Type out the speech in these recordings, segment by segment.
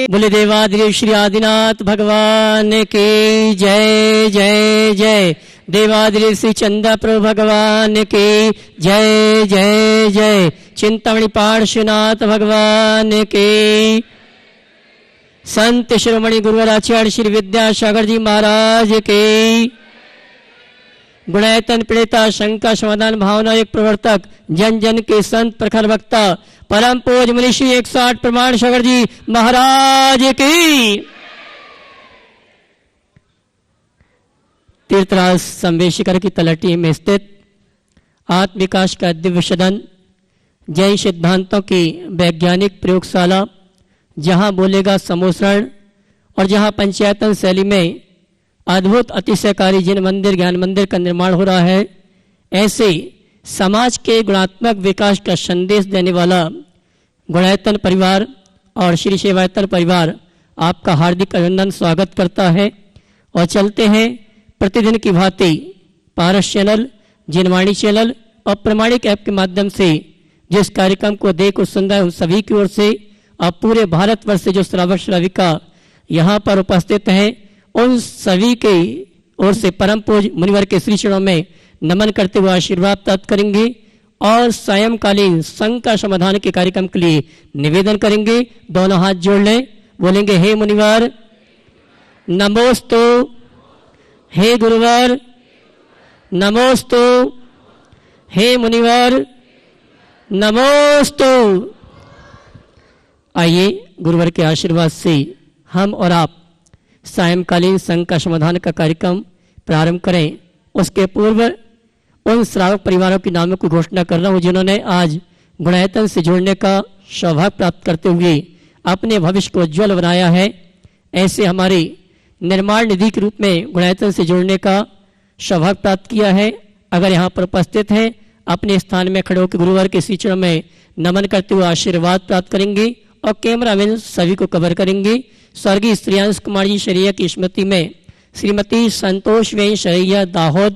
बोले देवाधिदेव श्री आदिनाथ भगवान की जय जय जय। देवाधिदेव श्री चंदा प्रभु भगवान की जय जय जय। चिंतामणि पार्श्वनाथ भगवान की। संत शिरोमणि गुरुवर आचार्य श्री विद्यासागर जी महाराज के। गुणायतन प्रणेता शंका समाधान भावना एक प्रवर्तक जन जन के संत प्रखर वक्ता परम पूज मनीषी 108 प्रमाण सागर जी महाराज की। तीर्थराज संवेशिकर की तलहटी में स्थित आत्म विकास का दिव्य सदन, जैन सिद्धांतों की वैज्ञानिक प्रयोगशाला, जहां बोलेगा समोसरण और जहां पंचायतन शैली में अद्भुत अतिशयकारी जिन मंदिर ज्ञान मंदिर का निर्माण हो रहा है, ऐसे समाज के गुणात्मक विकास का संदेश देने वाला गुणायतन परिवार और श्री सेवायतन परिवार आपका हार्दिक अभिनंदन स्वागत करता है। और चलते हैं प्रतिदिन की भांति पारस चैनल, जिनवाणी चैनल और प्रमाणिक ऐप के माध्यम से जिस कार्यक्रम को देख और सुन रहे उन सभी की ओर से अब पूरे भारतवर्ष से जो श्रावक श्राविका यहाँ पर उपस्थित हैं, उन सभी के ओर से परम पूज मुनिवर के श्री चरणों में नमन करते हुए आशीर्वाद प्राप्त करेंगे और सायंकालीन शंका समाधान के कार्यक्रम के लिए निवेदन करेंगे। दोनों हाथ जोड़ लें, बोलेंगे हे मुनिवर नमोस्तु, हे गुरुवर नमोस्तु, हे मुनिवर नमोस्तु। आइए गुरुवर के आशीर्वाद से हम और आप सायंकालीन शंका समाधान का कार्यक्रम प्रारंभ करें। उसके पूर्व उन श्रावक परिवारों के नामों की घोषणा कर रहा हूँ जिन्होंने आज गुणायतन से जुड़ने का सौभाग्य प्राप्त करते हुए अपने भविष्य को उज्ज्वल बनाया है। ऐसे हमारे निर्माण निधि के रूप में गुणायतन से जुड़ने का सौभाग्य प्राप्त किया है। अगर यहाँ पर उपस्थित हैं, अपने स्थान में खड़े होकर गुरुवर के श्री चरणों में नमन करते हुए आशीर्वाद प्राप्त करेंगे और कैमरा मैन सभी को कवर करेंगे। स्वर्गीय श्रेयांश कुमार जी शरैया की स्मृति में श्रीमती संतोष वेन शरैया दाहोद,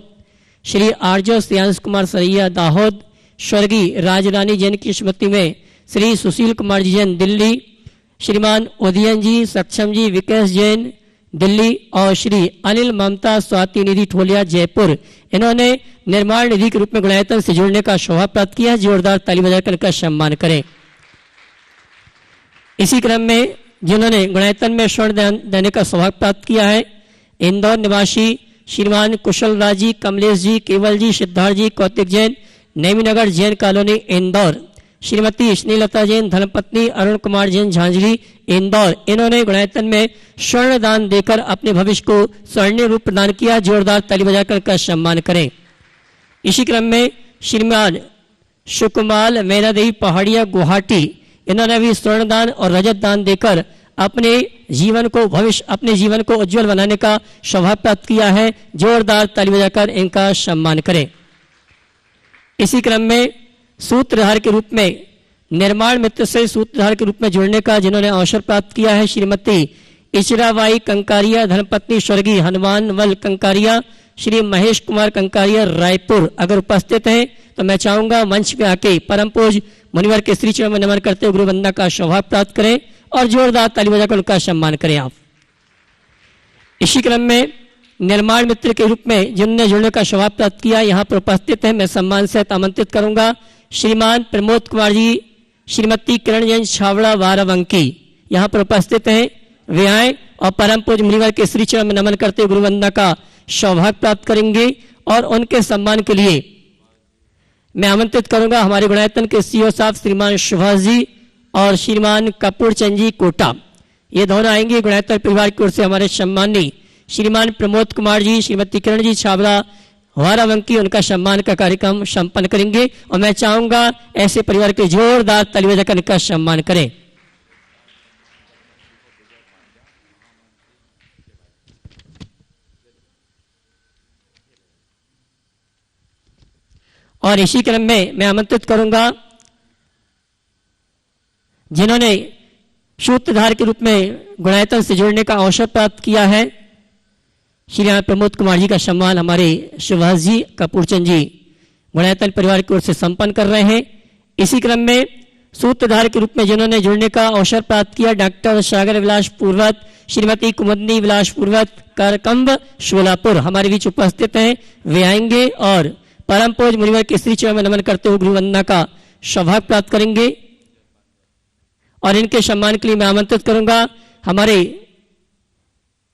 श्री आर्जो श्रेयांश कुमार शरैया दाहोद, स्वर्गीय राजरानी जैन की स्मृति में श्री सुशील कुमार जी जैन दिल्ली, श्रीमान उदयन जी सक्षम जी विकास जैन दिल्ली और श्री अनिल ममता स्वाति निधि ठोलिया जयपुर, इन्होंने निर्माण निधि के रूप में गुणायतन से जुड़ने का सौभाग्य प्राप्त किया। जोरदार ताली बजाकर इनका सम्मान करें। इसी क्रम में जिन्होंने गुणायतन में स्वर्ण देने का सौभाग्य प्राप्त किया है, इंदौर निवासी श्रीमान कुशल राज जी, कमलेश जी, केवल जी, सिद्धार्थ जी, कौतिक जैन, नेमीनगर जैन कॉलोनी इंदौर, श्रीमती स्नेहलता जैन धर्मपत्नी, अरुण कुमार जैन झांझरी इंदौर, इन्होंने गुणायतन में स्वर्ण दान देकर अपने भविष्य को स्वर्णीय रूप प्रदान किया। जोरदार ताली बजाकर इनका सम्मान करें। इसी क्रम में श्रीमान सुकुमाल मैना देवी पहाड़िया गुवाहाटी, इन्होंने भी स्वर्ण दान और रजत दान देकर अपने जीवन को उज्जवल बनाने का सौभाग्य प्राप्त किया है। जोरदार ताली बजाकर इनका सम्मान करें। इसी क्रम में सूत्रधार के रूप में निर्माण मित्र से सूत्रधार के रूप में जुड़ने का जिन्होंने अवसर प्राप्त किया है, श्रीमती इचराबाई कंकारिया धर्मपत्नी स्वर्गीय हनुमान वल कंकारिया, श्री महेश कुमार कंकारिया रायपुर, अगर उपस्थित हैं तो मैं चाहूंगा मंच पे आके परम पूज मुनिवर के श्री चरण में नमन करते हुए गुरु वंदना का सौभाग्य प्राप्त करें और जोरदार ताली बजाकर उनका सम्मान करें आप। इसी क्रम में निर्माण मित्र के रूप में जिन्होंने जुड़ने का सौभाग्य प्राप्त किया यहाँ पर उपस्थित है, मैं सम्मान से आमंत्रित करूंगा श्रीमान प्रमोद कुमार जी, श्रीमती किरण जैन छावड़ा वारावंकी, यहाँ पर उपस्थित हैं। वे आए और परम पूज मुनिवर के श्री चरण में नमन करते हुए गुरु वंदना का सौभाग्य प्राप्त करेंगे और उनके सम्मान के लिए मैं आमंत्रित करूंगा हमारे गुणायतन के सीओ साहब श्रीमान सुभाष जी और श्रीमान कपूर चंद जी कोटा, ये दोनों आएंगे गुणायतन परिवार की ओर से हमारे सम्मानी श्रीमान प्रमोद कुमार जी, श्रीमती किरण जी छावड़ा वारावंकी, उनका सम्मान का कार्यक्रम संपन्न करेंगे और मैं चाहूंगा ऐसे परिवार के जोरदार ताली बजाकर इनका सम्मान करें। और इसी क्रम में मैं आमंत्रित करूंगा जिन्होंने सूत्रधार के रूप में गुणायतन से जुड़ने का अवसर प्राप्त किया है, श्री प्रमोद कुमार जी का सम्मान हमारे सुभाष जी कपूरचंद जी गुणायतन परिवार की ओर से संपन्न कर रहे हैं। इसी क्रम में सूत्रधार के रूप में जिन्होंने जुड़ने का अवसर प्राप्त किया, डॉक्टर सागर विलास पूर्वत, श्रीमती कुमुदनी विलास पूर्वत, करकंब शोलापुर हमारे बीच उपस्थित हैं। वे आएंगे और परम पूज्य मुनिवर के श्री चरण में नमन करते हुए गुरु वंदना का सौभाग्य प्राप्त करेंगे। और इनके सम्मान के लिए मैं आमंत्रित करूंगा हमारे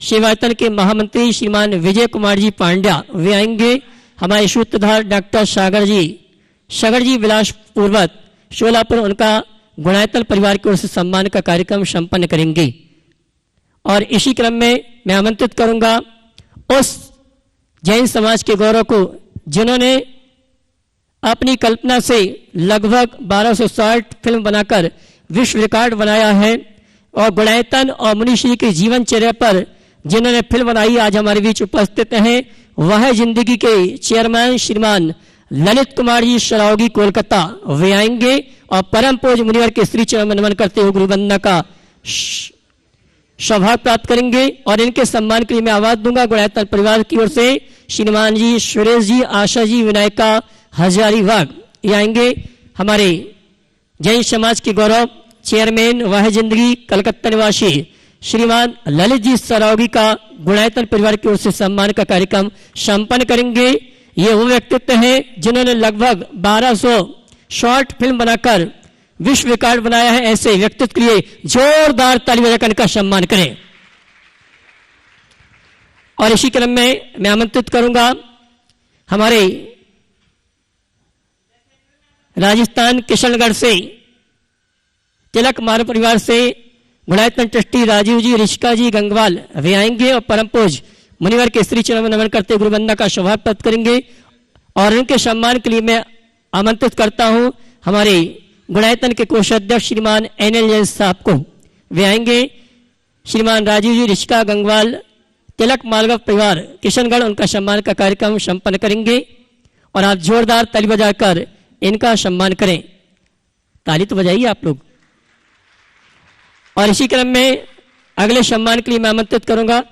सेवायतन के महामंत्री श्रीमान विजय कुमार जी पांड्या। वे आएंगे। हमारे सूत्रधार डॉक्टर सागर जी विलास पूर्वत शोलापुर, उनका गुणायतन परिवार की ओर से सम्मान का कार्यक्रम संपन्न करेंगे। और इसी क्रम में मैं आमंत्रित करूंगा उस जैन समाज के गौरव को जिन्होंने अपनी कल्पना से लगभग 1260 फिल्म बनाकर विश्व रिकॉर्ड बनाया है, और गुणायतन और मुनिश्री के जीवनचर्या पर जिन्होंने फिल्म बनाई आज हमारे बीच उपस्थित हैं। वह जिंदगी के चेयरमैन श्रीमान ललित कुमार जी सरावगी कोलकाता। वे आएंगे और परम पूज्य मुनिवर के श्री चरण में नमन करते हुए गुरु वंदना का सौभाग्य प्राप्त करेंगे। और इनके सम्मान के लिए मैं आवाज दूंगा गुणायतन परिवार की ओर से श्रीमान जी सुरेश जी, आशा जी, विनायका हजारीबाग। ये आएंगे। हमारे जैन समाज के गौरव चेयरमैन वह जिंदगी कलकत्ता निवासी श्रीमान ललित जी सरावगी का गुणायतन परिवार की ओर से सम्मान का कार्यक्रम संपन्न करेंगे। ये वो व्यक्तित्व हैं जिन्होंने लगभग 1200 शॉर्ट फिल्म बनाकर विश्व रिकॉर्ड बनाया है। ऐसे व्यक्तित्व के लिए जोरदार ताली बजाकर इनका सम्मान करें। और इसी क्रम में मैं आमंत्रित करूंगा हमारे राजस्थान किशनगढ़ से तिलक मार परिवार से गुणायतन ट्रस्टी राजीव जी, रिश्का जी गंगवाल। वे आएंगे और परम पूज्य मुनिवर के श्री चरण में नमन करते गुरु वंदना का सौभाग्य प्राप्त करेंगे। और उनके सम्मान के लिए मैं आमंत्रित करता हूं हमारे गुणायतन के कोषाध्यक्ष श्रीमान NL जैन साहब को। वे आएंगे। श्रीमान राजीव जी, रिश्का गंगवाल, तिलक मालगव परिवार किशनगढ़, उनका सम्मान का कार्यक्रम संपन्न करेंगे। और आप जोरदार ताली बजाकर इनका सम्मान करें। ताली तो बजाइए आप लोग। और इसी क्रम में अगले सम्मान के लिए मैं आमंत्रित करूंगा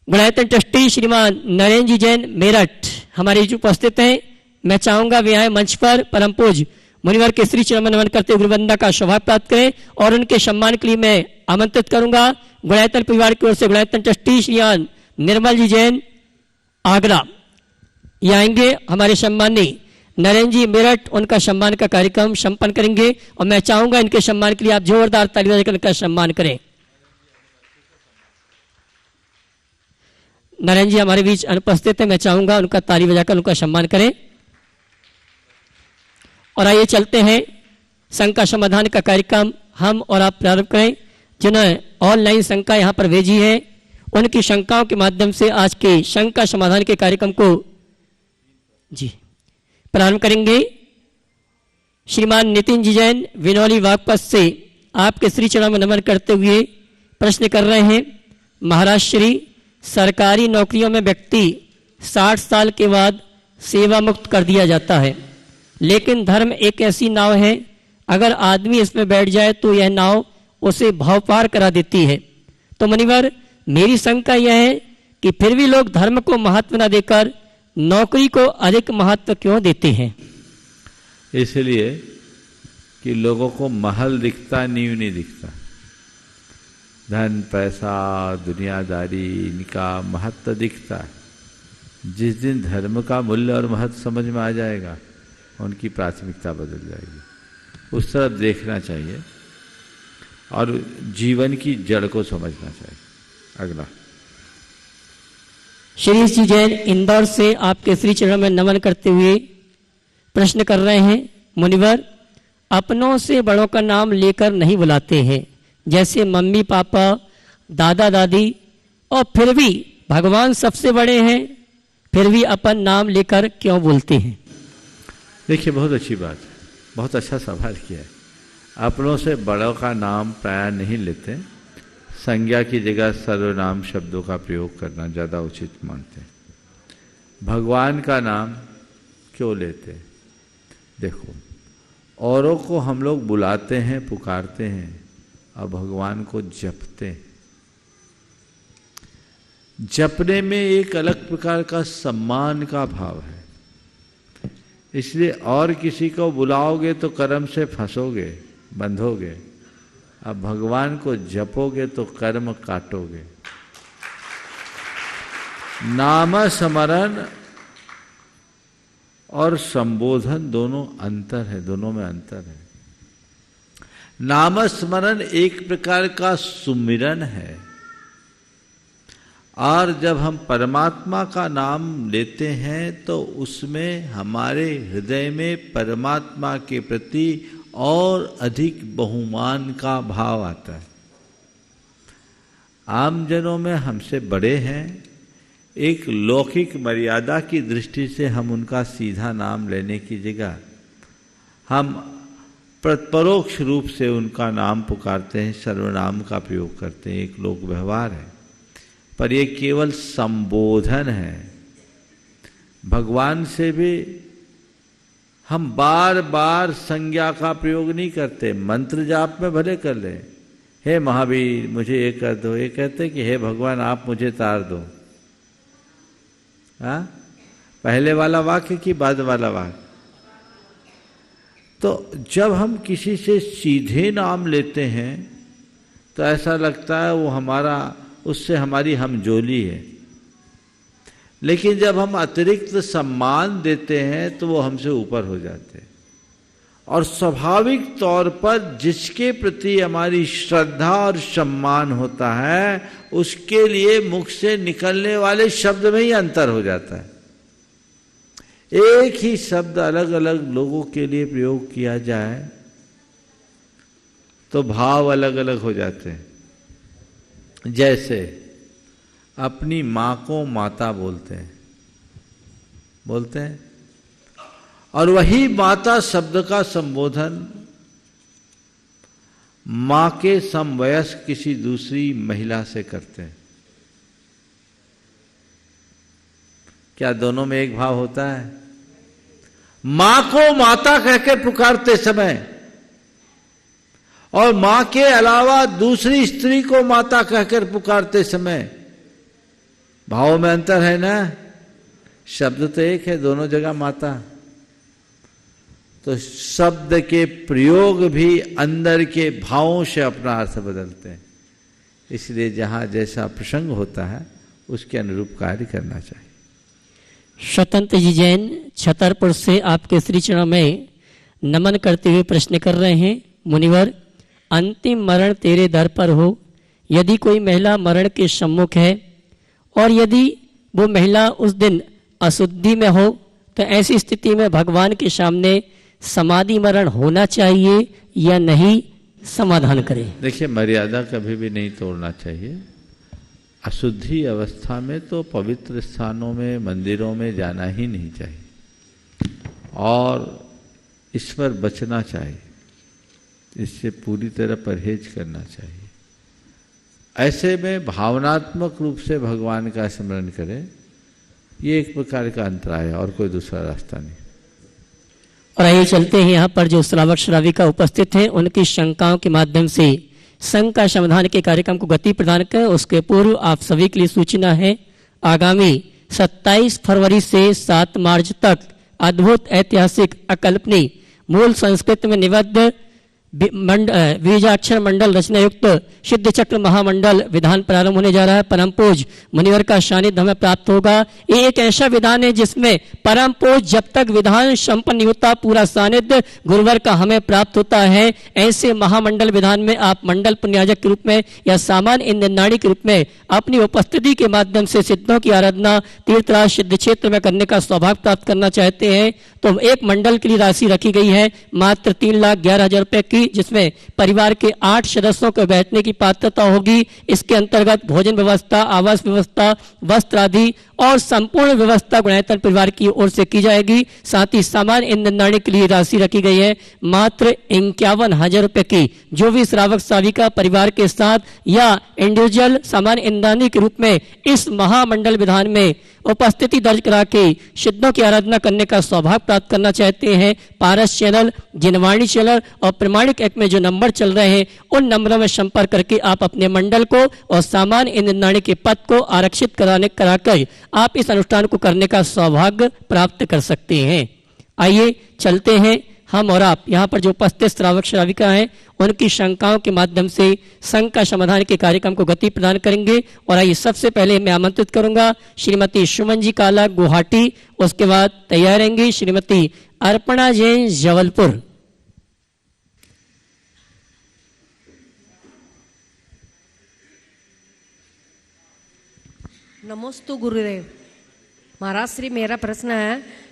गुणायतन ट्रस्टी श्रीमान नरेंद्र जी जैन मेरठ हमारे बीच उपस्थित हैं। मैं चाहूंगा वे आए मंच पर, परम पूज्य मुनिवर के श्री चरण में नमन करते हुए गुरु वंदना का सौभाग्य प्राप्त करें। और उनके सम्मान के लिए मैं आमंत्रित करूंगा गुणायतन परिवार की ओर से गुणायतन ट्रस्टी श्रीमान निर्मल जी जैन आगरा। ये आएंगे। हमारे सम्मानी नरेंद्र जी मेरठ, उनका सम्मान का कार्यक्रम संपन्न करेंगे। और मैं चाहूंगा इनके सम्मान के लिए आप जोरदार ताली बजाकर इनका सम्मान करें। नरेंद्र जी हमारे बीच अनुपस्थित है, मैं चाहूंगा उनका ताली बजाकर उनका सम्मान करें। और आइए चलते हैं संघ का समाधान का कार्यक्रम हम और आप प्रारंभ करें। जिन्होंने ऑनलाइन शंका यहाँ पर भेजी है उनकी शंकाओं के माध्यम से आज के संघ का समाधान के कार्यक्रम को जी प्रारंभ करेंगे। श्रीमान नितिन जी जैन विनौली बागपत से आपके श्री चरण में नमन करते हुए प्रश्न कर रहे हैं। महाराज श्री, सरकारी नौकरियों में व्यक्ति 60 साल के बाद सेवा मुक्त कर दिया जाता है, लेकिन धर्म एक ऐसी नाव है, अगर आदमी इसमें बैठ जाए तो यह नाव उसे भाव पार करा देती है। तो मुनिवर, मेरी शंका यह है कि फिर भी लोग धर्म को महत्व न देकर नौकरी को अधिक महत्व क्यों देते हैं? इसलिए कि लोगों को महल दिखता, नींव नहीं दिखता। धन, पैसा, दुनियादारी, इनका महत्व दिखता है। जिस दिन धर्म का मूल्य और महत्व समझ में आ जाएगा, उनकी प्राथमिकता बदल जाएगी। उस तरफ देखना चाहिए और जीवन की जड़ को समझना चाहिए। अगला श्री जी जैन इंदौर से आपके श्री चरण में नमन करते हुए प्रश्न कर रहे हैं। मुनिवर, अपनों से बड़ों का नाम लेकर नहीं बुलाते हैं, जैसे मम्मी पापा, दादा दादी, और फिर भी भगवान सबसे बड़े हैं, फिर भी अपन नाम लेकर क्यों बोलते हैं? देखिए, बहुत अच्छी बात है, बहुत अच्छा सवाल किया है। अपनों से बड़ों का नाम प्राय नहीं लेते, संज्ञा की जगह सर्वनाम शब्दों का प्रयोग करना ज़्यादा उचित मानते हैं। भगवान का नाम क्यों लेते? देखो, औरों को हम लोग बुलाते हैं, पुकारते हैं, और भगवान को जपते हैं। जपने में एक अलग प्रकार का सम्मान का भाव है। इसलिए और किसी को बुलाओगे तो कर्म से फंसोगे, बंधोगे। अब भगवान को जपोगे तो कर्म काटोगे। नाम स्मरण और संबोधन दोनों अंतर है, दोनों में अंतर है। नाम स्मरण एक प्रकार का सुमिरन है, और जब हम परमात्मा का नाम लेते हैं तो उसमें हमारे हृदय में परमात्मा के प्रति और अधिक बहुमान का भाव आता है। आम जनों में हमसे बड़े हैं, एक लौकिक मर्यादा की दृष्टि से हम उनका सीधा नाम लेने की जगह हम परोक्ष रूप से उनका नाम पुकारते हैं, सर्वनाम का प्रयोग करते हैं। एक लोक व्यवहार है, पर ये केवल संबोधन है। भगवान से भी हम बार बार संज्ञा का प्रयोग नहीं करते। मंत्र जाप में भले कर ले, हे महावीर मुझे ये कर दो, ये कहते कि हे भगवान आप मुझे तार दो। हाँ, पहले वाला वाक्य कि बाद वाला वाक्य? तो जब हम किसी से सीधे नाम लेते हैं तो ऐसा लगता है वो हमारा, उससे हमारी हमजोली है। लेकिन जब हम अतिरिक्त सम्मान देते हैं तो वो हमसे ऊपर हो जाते हैं। और स्वाभाविक तौर पर जिसके प्रति हमारी श्रद्धा और सम्मान होता है उसके लिए मुख से निकलने वाले शब्द में ही अंतर हो जाता है। एक ही शब्द अलग अलग लोगों के लिए प्रयोग किया जाए तो भाव अलग अलग हो जाते हैं। जैसे अपनी माँ को माता बोलते हैं, और वही माता शब्द का संबोधन माँ के समवयस्क किसी दूसरी महिला से करते हैं। क्या दोनों में एक भाव होता है? माँ को माता कहकर पुकारते समय और माँ के अलावा दूसरी स्त्री को माता कहकर पुकारते समय भाव में अंतर है ना? शब्द तो एक है, दोनों जगह माता। तो शब्द के प्रयोग भी अंदर के भावों से अपना अर्थ बदलते हैं। इसलिए जहां जैसा प्रसंग होता है उसके अनुरूप कार्य करना चाहिए। स्वतंत्र जी जैन छतरपुर से आपके श्री चरणों में नमन करते हुए प्रश्न कर रहे हैं। मुनिवर, अंतिम मरण तेरे दर पर हो, यदि कोई महिला मरण के सम्मुख है और यदि वो महिला उस दिन अशुद्धि में हो तो ऐसी स्थिति में भगवान के सामने समाधि मरण होना चाहिए या नहीं? समाधान करें। देखिए, मर्यादा कभी भी नहीं तोड़ना चाहिए। अशुद्धि अवस्था में तो पवित्र स्थानों में, मंदिरों में जाना ही नहीं चाहिए और इस पर बचना चाहिए, इससे पूरी तरह परहेज करना चाहिए। ऐसे में भावनात्मक रूप से भगवान का स्मरण करें, ये एक प्रकार का अंतराय है और कोई दूसरा रास्ता नहीं। और आइए चलते हैं यहाँ पर जो श्रावक श्राविका उपस्थित हैं उनकी शंकाओं के माध्यम से संघ का समाधान के कार्यक्रम को गति प्रदान करें। उसके पूर्व आप सभी के लिए सूचना है, आगामी 27 फरवरी से 7 मार्च तक अद्भुत, ऐतिहासिक, अकल्पनीय, मूल संस्कृत में निबद्ध बीजाक्षर मंडल रचना युक्त सिद्ध चक्र महामंडल विधान प्रारंभ होने जा रहा है। परम पूज मुनिवर का सानिध्य हमें प्राप्त होगा। ये एक ऐसा विधान है जिसमें परम पूज जब तक विधान संपन्न होता पूरा सानिध्य गुरुवर का हमें प्राप्त होता है। ऐसे महामंडल विधान में आप मंडल पुण्याजक के रूप में या सामान्य इंद्रनाड़ी के रूप में अपनी उपस्थिति के माध्यम से सिद्धों की आराधना तीर्थराज सिद्ध क्षेत्र में करने का सौभाग्य प्राप्त करना चाहते हैं तो एक मंडल के लिए राशि रखी गई है मात्र 3,11,000 रुपए की, जिसमें परिवार के 8 सदस्यों को बैठने की पात्रता होगी। इसके अंतर्गत भोजन व्यवस्था, आवास व्यवस्था, वस्त्र आदि और संपूर्ण व्यवस्था गुणायतन परिवार की ओर से की जाएगी। साथ ही सामान्य ईंधन दाने के लिए राशि रखी गई है मात्र 51,000 रुपए की। जो भी श्रावक श्राविका परिवार के साथ या इंडिविजुअल सामान्य ईंधन के रूप में इस महामंडल विधान में उपस्थिति दर्ज करा के सिद्धों की आराधना करने का सौभाग्य प्राप्त करना चाहते हैं, पारस चैनल, जिनवाणी चैनल और प्रमाणिक ऐप में जो नंबर चल रहे हैं उन नंबरों में संपर्क करके आप अपने मंडल को और सामान्य ईंधन के पद को आरक्षित कराकर आप इस अनुष्ठान को करने का सौभाग्य प्राप्त कर सकते हैं। आइए चलते हैं हम और आप यहाँ पर जो उपस्थित श्रावक श्राविका हैं उनकी शंकाओं के माध्यम से संघ का समाधान के कार्यक्रम को गति प्रदान करेंगे। और आइए सबसे पहले मैं आमंत्रित करूंगा श्रीमती सुमन जी काला गुवाहाटी, उसके बाद तैयार रहेंगी श्रीमती अर्पणा जैन जबलपुर। नमोस्तु गुरुदेव। महाराज श्री, मेरा प्रश्न है,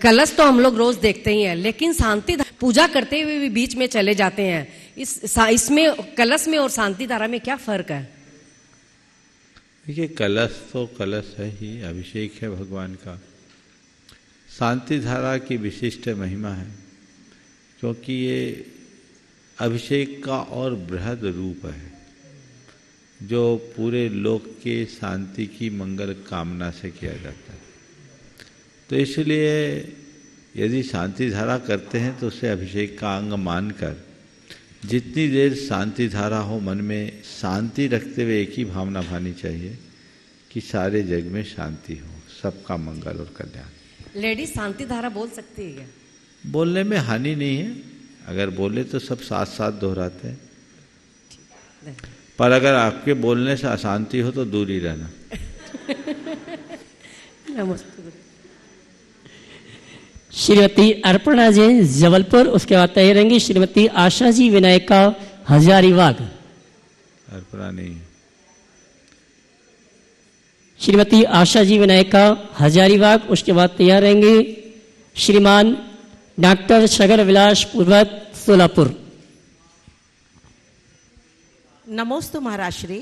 कलश तो हम लोग रोज देखते ही हैं, लेकिन शांति पूजा करते हुए भी बीच में चले जाते हैं। इसमें कलश में और शांति धारा में क्या फर्क है? देखिए, कलश तो कलश है ही, अभिषेक है भगवान का। शांति धारा की विशिष्ट महिमा है क्योंकि ये अभिषेक का और बृहद रूप है जो पूरे लोक के शांति की मंगल कामना से किया जाता है। तो इसलिए यदि शांति धारा करते हैं तो उसे अभिषेक का अंग मानकर जितनी देर शांति धारा हो, मन में शांति रखते हुए एक ही भावना भानी चाहिए कि सारे जग में शांति हो, सबका मंगल और कल्याण। लेडीज शांति धारा बोल सकती है क्या? बोलने में हानि नहीं है, अगर बोले तो सब साथ साथ दोहराते हैं, पर अगर आपके बोलने से अशांति हो तो दूर ही रहना। नमस्ते। श्रीमती अर्पणा जैन जबलपुर, उसके बाद तैयार रहेंगी श्रीमती आशा जी विनायका हजारीबाग। अर्पणा नहीं, श्रीमती आशा जी विनायका हजारीबाग, उसके बाद तैयार रहेंगे श्रीमान डॉक्टर शगर विलास पूर्वत सोलापुर। नमोस्तु महाराज श्री,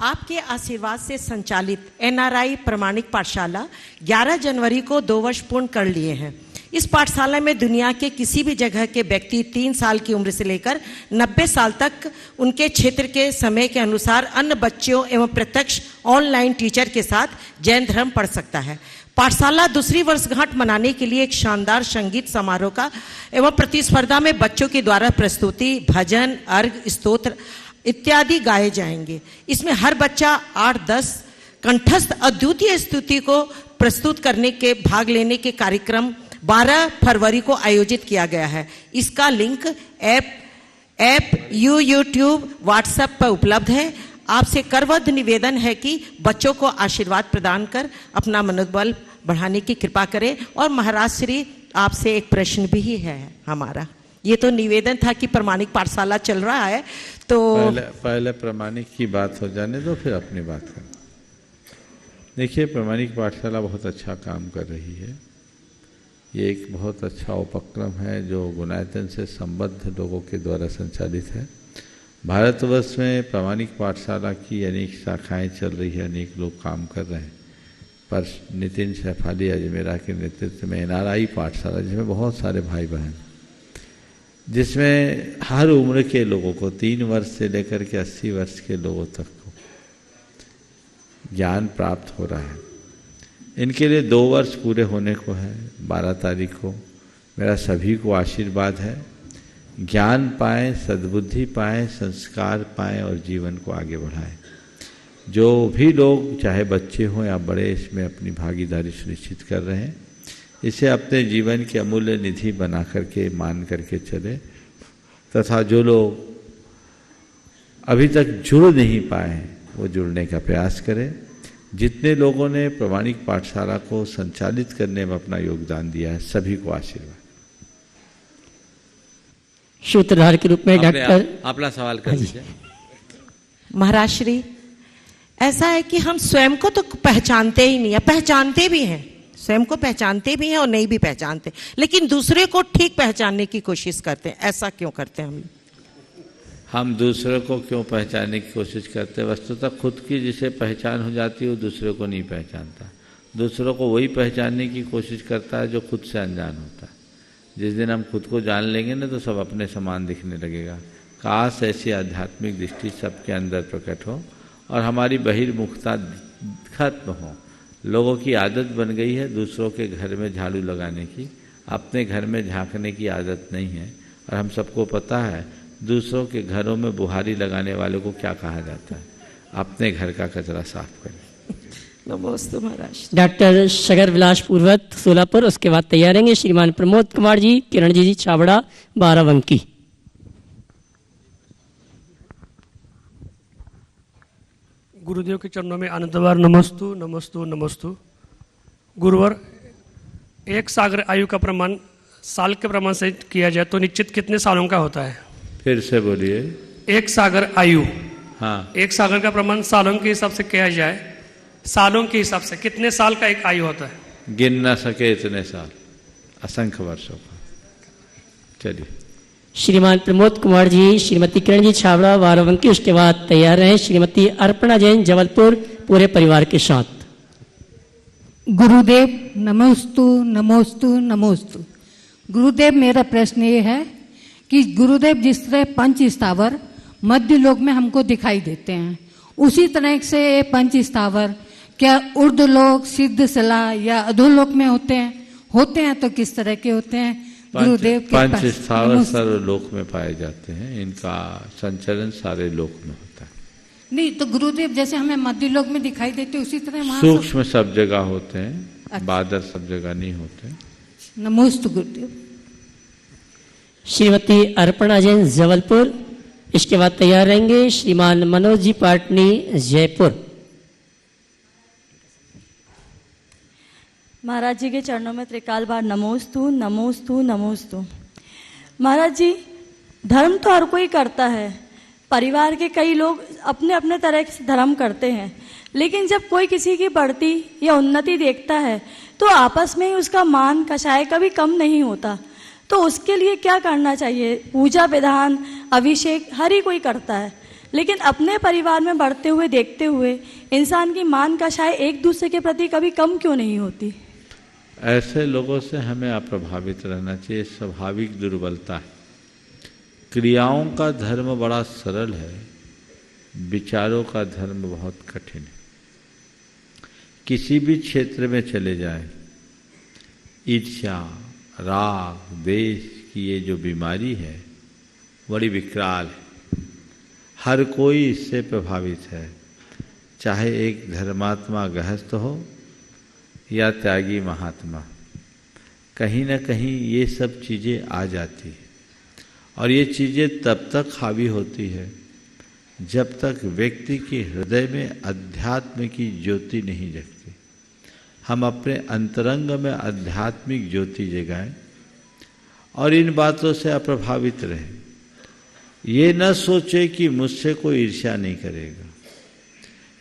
आपके आशीर्वाद से संचालित NRI प्रमाणिक पाठशाला 11 जनवरी को 2 वर्ष पूर्ण कर लिए हैं। इस पाठशाला में दुनिया के किसी भी जगह के व्यक्ति 3 साल की उम्र से लेकर 90 साल तक उनके क्षेत्र के समय के अनुसार अन्य बच्चों एवं प्रत्यक्ष ऑनलाइन टीचर के साथ जैन धर्म पढ़ सकता है। पाठशाला दूसरी वर्षगांठ मनाने के लिए एक शानदार संगीत समारोह का एवं प्रतिस्पर्धा में बच्चों के द्वारा प्रस्तुति, भजन, अर्घ, स्तोत्र इत्यादि गाए जाएंगे। इसमें हर बच्चा 8-10 कंठस्थ अद्वितीय स्तुति को प्रस्तुत करने के भाग लेने के कार्यक्रम 12 फरवरी को आयोजित किया गया है। इसका लिंक ऐप यूट्यूब, व्हाट्सएप पर उपलब्ध है। आपसे करबद्ध निवेदन है कि बच्चों को आशीर्वाद प्रदान कर अपना मनोबल बढ़ाने की कृपा करें। और महाराज श्री, आपसे एक प्रश्न भी है हमारा। ये तो निवेदन था कि प्रमाणिक पाठशाला चल रहा है, तो पहले प्रमाणिक की बात हो जाने दो, फिर अपनी बात करें। देखिए, प्रमाणिक पाठशाला बहुत अच्छा काम कर रही है। ये एक बहुत अच्छा उपक्रम है जो गुणायतन से संबद्ध लोगों के द्वारा संचालित है। भारतवर्ष में प्रमाणिक पाठशाला की अनेक शाखाएं चल रही है, अनेक लोग काम कर रहे हैं, पर नितिन शैफाली अजमेरा के नेतृत्व में NRI पाठशाला, जिसमें बहुत सारे भाई बहन, जिसमें हर उम्र के लोगों को 3 वर्ष से लेकर के 80 वर्ष के लोगों तक को ज्ञान प्राप्त हो रहा है। इनके लिए 2 वर्ष पूरे होने को है 12 तारीख को। मेरा सभी को आशीर्वाद है, ज्ञान पाएं, सद्बुद्धि पाएं, संस्कार पाएं और जीवन को आगे बढ़ाएं। जो भी लोग, चाहे बच्चे हों या बड़े, इसमें अपनी भागीदारी सुनिश्चित कर रहे हैं, इसे अपने जीवन की अमूल्य निधि बना करके, मान करके चले। तथा जो लोग अभी तक जुड़ नहीं पाए वो जुड़ने का प्रयास करें। जितने लोगों ने प्रमाणिक पाठशाला को संचालित करने में अपना योगदान दिया है, सभी को आशीर्वाद। सूत्रधार के रूप में डॉक्टर अपना सवाल कर लीजिए। महाराज श्री, ऐसा है कि हम स्वयं को तो पहचानते ही नहीं है, पहचानते भी हैं, स्वयं को पहचानते भी हैं और नहीं भी पहचानते, लेकिन दूसरे को ठीक पहचानने की कोशिश करते हैं। ऐसा क्यों करते हैं हम लोग? हम दूसरे को क्यों पहचानने की कोशिश करते हैं? वस्तुतः खुद की जिसे पहचान हो जाती है वो दूसरे को नहीं पहचानता। दूसरों को वही पहचानने की कोशिश करता है जो खुद से अनजान होता है। जिस दिन हम खुद को जान लेंगे ना तो सब अपने समान दिखने लगेगा। काश ऐसी आध्यात्मिक दृष्टि सबके अंदर प्रकट हो और हमारी बहिर्मुखता खत्म हो। लोगों की आदत बन गई है दूसरों के घर में झाड़ू लगाने की, अपने घर में झांकने की आदत नहीं है। और हम सबको पता है दूसरों के घरों में बुहारी लगाने वाले को क्या कहा जाता है। अपने घर का कचरा साफ करें। नमोस्तु महाराज। डॉक्टर शगर विलास पूर्वत सोलापुर, उसके बाद तैयार रहेंगे श्रीमान प्रमोद कुमार जी, किरण जी छाबड़ा, बाराबंकी। गुरुदेव के चरणों में आनंदवार नमस्तु नमस्तु नमस्तु। गुरुवर, एक सागर आयु का प्रमाण साल के प्रमाण से किया जाए तो निश्चित कितने सालों का होता है? फिर से बोलिए। एक सागर आयु, हाँ, एक सागर का प्रमाण सालों के हिसाब से किया जाए, सालों के हिसाब से कितने साल का एक आयु होता है? गिन ना सके इतने साल, असंख्य वर्षों का। चलिए। श्रीमान प्रमोद कुमार जी, श्रीमती किरण जी छाबड़ा, बाराबंकी, उसके बाद तैयार रहे श्रीमती अर्पणा जैन जबलपुर, पूरे परिवार के साथ। गुरुदेव नमोस्तु नमोस्तु नमोस्तु। गुरुदेव, मेरा प्रश्न ये है कि गुरुदेव जिस तरह पंच स्थावर मध्य लोक में हमको दिखाई देते हैं, उसी तरह से पंच स्थावर क्या ऊर्ध्वलोक, सिद्धशला या अधोलोक में होते हैं? होते हैं तो किस तरह के होते हैं? गुरुदेव के पंच स्थावर सर्वलोक में पाए जाते हैं। इनका संचरण सारे लोक में होता है। नहीं तो गुरुदेव जैसे हमें मध्य लोक में दिखाई देते उसी तरह वहां सूक्ष्म सब जगह होते हैं। अच्छा। बादर सब जगह नहीं होते। नमोस्तु गुरुदेव। श्रीमती अर्पणा जैन जबलपुर, इसके बाद तैयार रहेंगे श्रीमान मनोज जी पाटनी जयपुर। महाराज जी के चरणों में त्रिकाल बार नमोस्तु नमोस्तु नमोस्तु। महाराज जी, धर्म तो हर कोई करता है, परिवार के कई लोग अपने अपने तरह से धर्म करते हैं, लेकिन जब कोई किसी की बढ़ती या उन्नति देखता है तो आपस में ही उसका मान कषाय कभी कम नहीं होता। तो उसके लिए क्या करना चाहिए? पूजा विधान अभिषेक हर ही कोई करता है, लेकिन अपने परिवार में बढ़ते हुए देखते हुए इंसान की मान कषाय एक दूसरे के प्रति कभी कम क्यों नहीं होती? ऐसे लोगों से हमें अप्रभावित रहना चाहिए। स्वाभाविक दुर्बलता है। क्रियाओं का धर्म बड़ा सरल है, विचारों का धर्म बहुत कठिन है। किसी भी क्षेत्र में चले जाएं, ईर्ष्या, राग, द्वेष की ये जो बीमारी है बड़ी विकराल है। हर कोई इससे प्रभावित है, चाहे एक धर्मात्मा गृहस्थ हो या त्यागी महात्मा। कहीं ना कहीं ये सब चीज़ें आ जाती है और ये चीज़ें तब तक हावी होती है जब तक व्यक्ति के हृदय में अध्यात्म की ज्योति नहीं जगती। हम अपने अंतरंग में आध्यात्मिक ज्योति जगाएं और इन बातों से अप्रभावित रहें। ये न सोचे कि मुझसे कोई ईर्ष्या नहीं करेगा,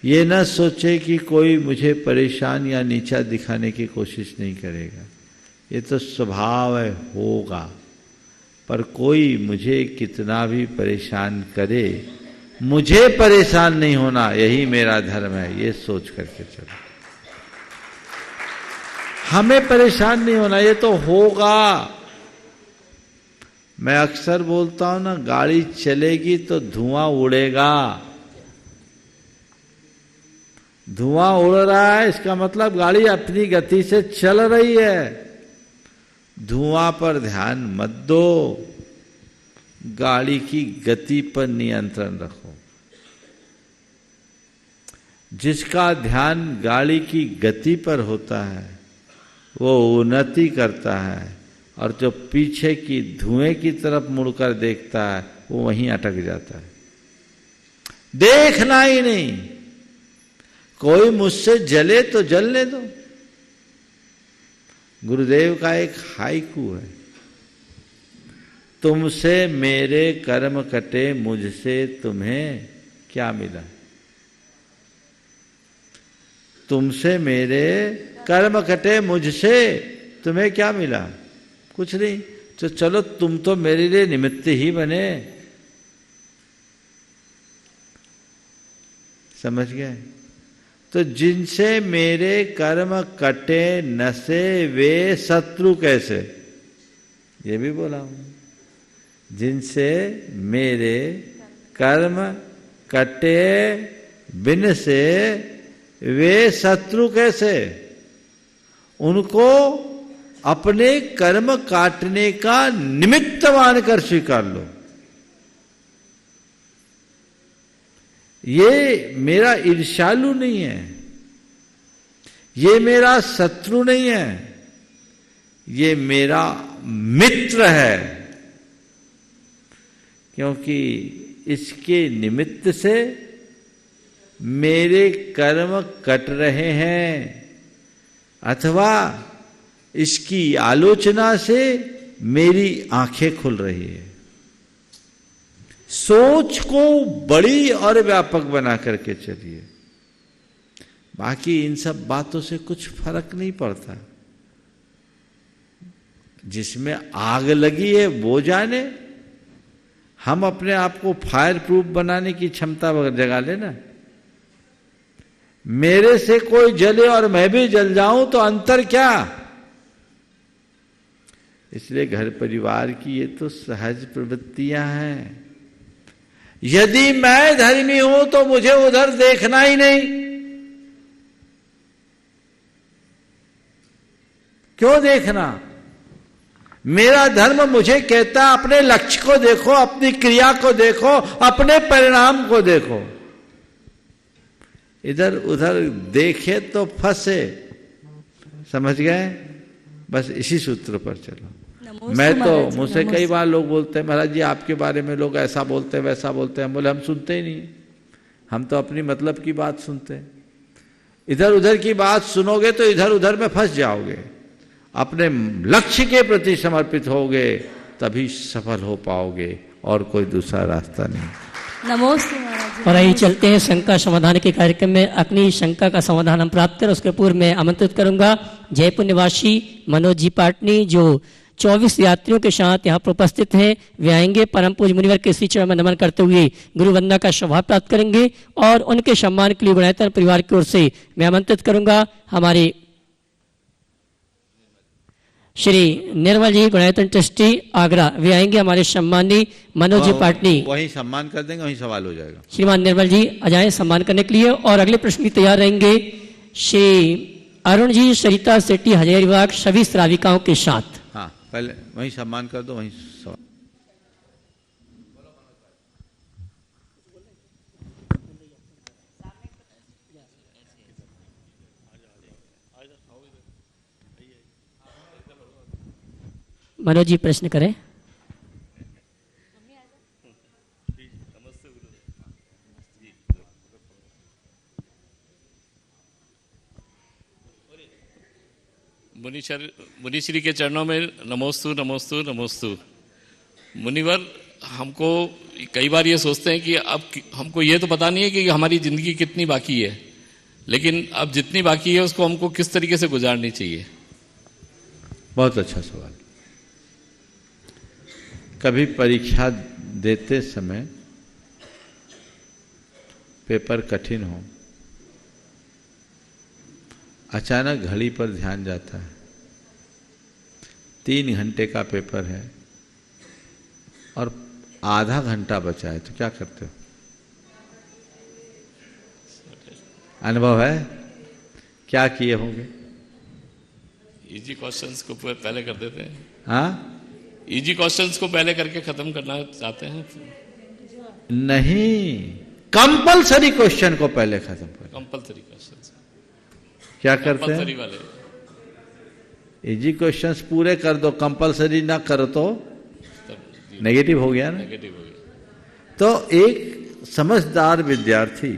ये न सोचे कि कोई मुझे परेशान या नीचा दिखाने की कोशिश नहीं करेगा। ये तो स्वभाव है, होगा। पर कोई मुझे कितना भी परेशान करे, मुझे परेशान नहीं होना, यही मेरा धर्म है, ये सोच करके चलो। हमें परेशान नहीं होना, ये तो होगा। मैं अक्सर बोलता हूं ना, गाड़ी चलेगी तो धुआं उड़ेगा। धुआं उड़ रहा है, इसका मतलब गाड़ी अपनी गति से चल रही है। धुआं पर ध्यान मत दो, गाड़ी की गति पर नियंत्रण रखो। जिसका ध्यान गाड़ी की गति पर होता है वो उन्नति करता है, और जो पीछे की धुएं की तरफ मुड़कर देखता है वो वहीं अटक जाता है। देखना ही नहीं। कोई मुझसे जले तो जलने दो। गुरुदेव का एक हाइकू है, तुमसे मेरे कर्म कटे, मुझसे तुम्हें क्या मिला। तुमसे मेरे कर्म कटे, मुझसे तुम्हें क्या मिला? कुछ नहीं। तो चलो, तुम तो मेरे लिए निमित्त ही बने। समझ गए? तो जिनसे मेरे कर्म कटे नसे वे शत्रु कैसे, ये भी बोला हूं। जिनसे मेरे कर्म कटे बिन से वे शत्रु कैसे, उनको अपने कर्म काटने का निमित्त मानकर स्वीकार लो। ये मेरा ईर्ष्यालु नहीं है, ये मेरा शत्रु नहीं है, ये मेरा मित्र है, क्योंकि इसके निमित्त से मेरे कर्म कट रहे हैं, अथवा इसकी आलोचना से मेरी आंखें खुल रही है। सोच को बड़ी और व्यापक बना करके चलिए, बाकी इन सब बातों से कुछ फर्क नहीं पड़ता। जिसमें आग लगी है वो जाने, हम अपने आप को फायर प्रूफ बनाने की क्षमता जगा लेना। मेरे से कोई जले और मैं भी जल जाऊं तो अंतर क्या। इसलिए घर परिवार की ये तो सहज प्रवृत्तियां हैं। यदि मैं धर्मी हूं तो मुझे उधर देखना ही नहीं। क्यों देखना? मेरा धर्म मुझे कहता अपने लक्ष्य को देखो, अपनी क्रिया को देखो, अपने परिणाम को देखो। इधर उधर देखे तो फंसे। समझ गए? बस इसी सूत्र पर चलो। मैं तो मुझसे कई बार लोग बोलते हैं, महाराज जी आपके बारे में लोग ऐसा बोलते हैं वैसा बोलते हैं। बोले हम सुनते ही नहीं, हम तो अपनी मतलब की बात सुनते हैं। इधर उधर की बात सुनोगे तो इधर उधर में फंस जाओगे। अपने लक्ष्य के प्रति समर्पित होगे तभी सफल हो पाओगे, और कोई दूसरा रास्ता नहीं। नमस्ते महाराज। और आइए चलते हैं शंका समाधान के कार्यक्रम में। अपनी शंका का समाधान हम प्राप्त करें, उसके पूर्व में आमंत्रित करूंगा जयपुर निवासी मनोज जी पाटनी, जो 24 यात्रियों के साथ यहाँ पर उपस्थित हैं। वे आएंगे, परम पूज्य मुनिवर के श्री चरण में नमन करते हुए गुरु वंदना का सौभाग्य प्राप्त करेंगे, और उनके सम्मान के लिए गुणायतन परिवार की ओर से मैं आमंत्रित करूंगा हमारे श्री निर्मल जी, गुणायतन ट्रस्टी आगरा। वे आएंगे हमारे सम्मानी मनोज जी पाटनी। वही सम्मान कर देंगे, वही सवाल हो जाएगा। श्रीमान निर्मल जी आ जाए सम्मान करने के लिए, और अगले प्रश्न भी तैयार रहेंगे श्री अरुण जी, सरिता सेठी, हजारीबाग, सभी श्राविकाओं के साथ। हाँ, पहले वही सम्मान कर दो, वही सवाल। मनोज जी प्रश्न करें। मुनिश्री के चरणों में नमोस्तु नमोस्तु नमोस्तु। मुनिवर, हमको कई बार ये सोचते हैं कि अब हमको ये तो पता नहीं है कि हमारी ज़िंदगी कितनी बाकी है, लेकिन अब जितनी बाकी है उसको हमको किस तरीके से गुजारनी चाहिए। बहुत अच्छा सवाल। कभी परीक्षा देते समय पेपर कठिन हो, अचानक घड़ी पर ध्यान जाता है, 3 घंटे का पेपर है और आधा घंटा बचा है, तो क्या करते हो? अनुभव है? क्या किए होंगे? इजी क्वेश्चंस को पहले कर देते हैं। हाँ, इजी क्वेश्चंस को पहले करके खत्म करना चाहते हैं। नहीं, कंपलसरी क्वेश्चन को पहले खत्म कर। कंपलसरी क्वेश्चन क्या करते हैं? वाले इजी क्वेश्चंस पूरे कर दो, कंपलसरी ना करो तो नेगेटिव हो गया ना। नेगेटिव हो गया। तो एक समझदार विद्यार्थी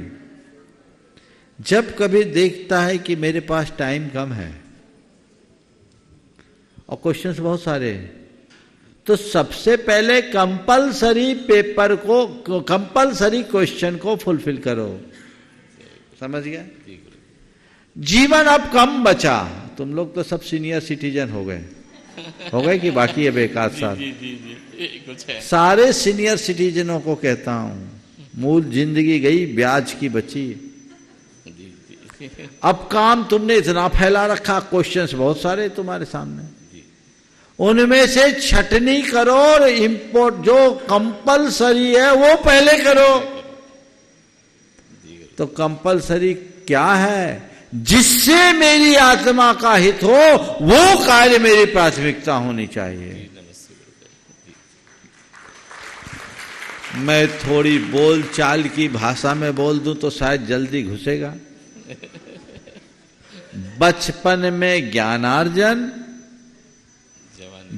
जब कभी देखता है कि मेरे पास टाइम कम है और क्वेश्चंस बहुत सारे हैं, तो सबसे पहले कंपलसरी पेपर को, कंपलसरी क्वेश्चन को फुलफिल करो। समझ गया? जीवन अब कम बचा, तुम लोग तो सब सीनियर सिटीजन हो गए कि बाकी है बेकार साल? कुछ है। सारे सीनियर सिटीजनों को कहता हूं, मूल जिंदगी गई, ब्याज की बची। अब काम तुमने इतना फैला रखा, क्वेश्चंस बहुत सारे तुम्हारे सामने, उनमें से छटनी करो और इंपोर्ट जो कंपलसरी है वो पहले करो। तो कंपलसरी क्या है? जिससे मेरी आत्मा का हित हो वो कार्य मेरी प्राथमिकता होनी चाहिए। मैं थोड़ी बोल चाल की भाषा में बोल दूं तो शायद जल्दी घुसेगा। बचपन में ज्ञानार्जन,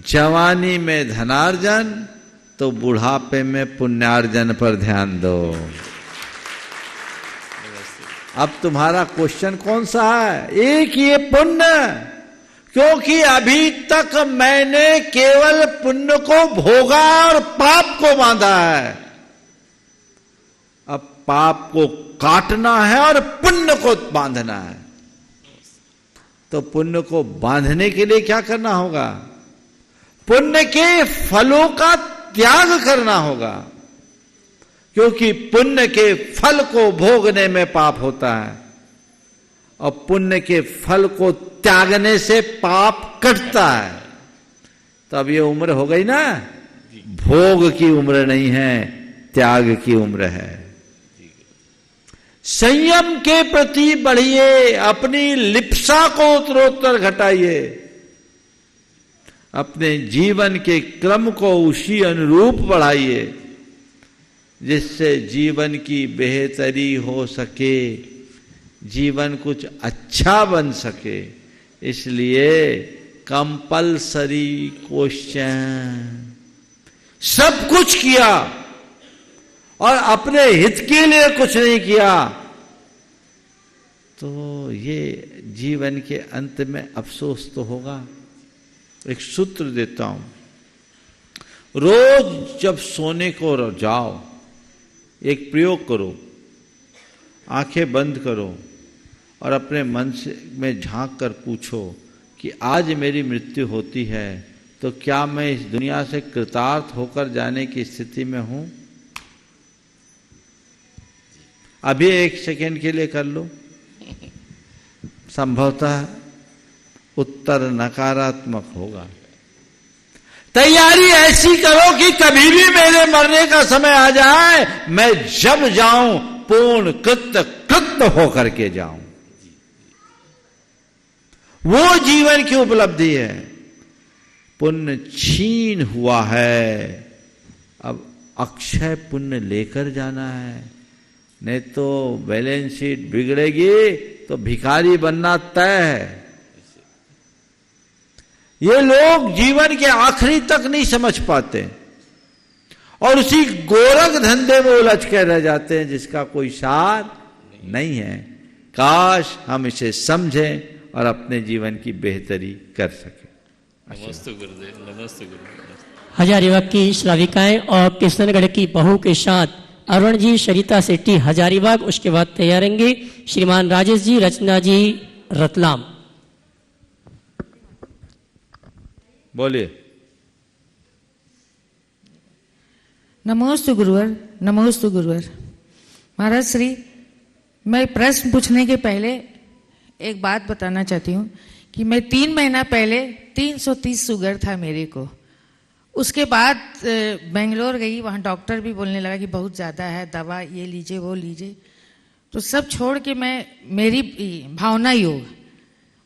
जवानी में धनार्जन, तो बुढ़ापे में पुण्यार्जन पर ध्यान दो। अब तुम्हारा क्वेश्चन कौन सा है? एक ये पुण्य, क्योंकि अभी तक मैंने केवल पुण्य को भोगा और पाप को बांधा है। अब पाप को काटना है और पुण्य को बांधना है। तो पुण्य को बांधने के लिए क्या करना होगा? पुण्य के फलों का त्याग करना होगा, क्योंकि पुण्य के फल को भोगने में पाप होता है और पुण्य के फल को त्यागने से पाप कटता है। तो अब ये उम्र हो गई ना, भोग की उम्र नहीं है, त्याग की उम्र है। संयम के प्रति बढ़िए, अपनी लिप्सा को उत्तरोत्तर घटाइए, अपने जीवन के क्रम को उसी अनुरूप बढ़ाइए जिससे जीवन की बेहतरी हो सके, जीवन कुछ अच्छा बन सके। इसलिए कंपलसरी क्वेश्चन, सब कुछ किया और अपने हित के लिए कुछ नहीं किया, तो ये जीवन के अंत में अफसोस तो होगा। एक सूत्र देता हूं, रोज जब सोने को जाओ एक प्रयोग करो, आंखें बंद करो और अपने मन से में झांक कर पूछो कि आज मेरी मृत्यु होती है तो क्या मैं इस दुनिया से कृतार्थ होकर जाने की स्थिति में हूं? अभी एक सेकेंड के लिए कर लो, संभवतः उत्तर नकारात्मक होगा। तैयारी ऐसी करो कि कभी भी मेरे मरने का समय आ जाए, मैं जब जाऊं पूर्ण कृत होकर के जाऊं। वो जीवन की उपलब्धि है। पुण्य छीन हुआ है, अब अक्षय पुण्य लेकर जाना है, नहीं तो बैलेंस शीट बिगड़ेगी तो भिखारी बनना तय है। ये लोग जीवन के आखिरी तक नहीं समझ पाते और उसी गोरख धंधे में उलझ कर रह जाते हैं जिसका कोई सार नहीं है। काश हम इसे समझें और अपने जीवन की बेहतरी कर सकें। नमस्ते गुरुदेव, नमस्ते गुरुदेव। हजारीबाग की श्राविकाएं और किशनगढ़ की बहू के साथ अरुण जी, सरिता सेट्टी हजारीबाग, उसके बाद तैयारेंगे श्रीमान राजेश जी, रचना जी रतलाम। बोलिए। नमोस्तु गुरुवर, नमोस्तु गुरुवर। महाराज श्री, मैं प्रश्न पूछने के पहले एक बात बताना चाहती हूँ कि मैं 3 महीना पहले 330 शुगर था मेरे को। उसके बाद बेंगलोर गई, वहाँ डॉक्टर भी बोलने लगा कि बहुत ज़्यादा है, दवा ये लीजिए वो लीजिए। तो सब छोड़ के मैं मेरी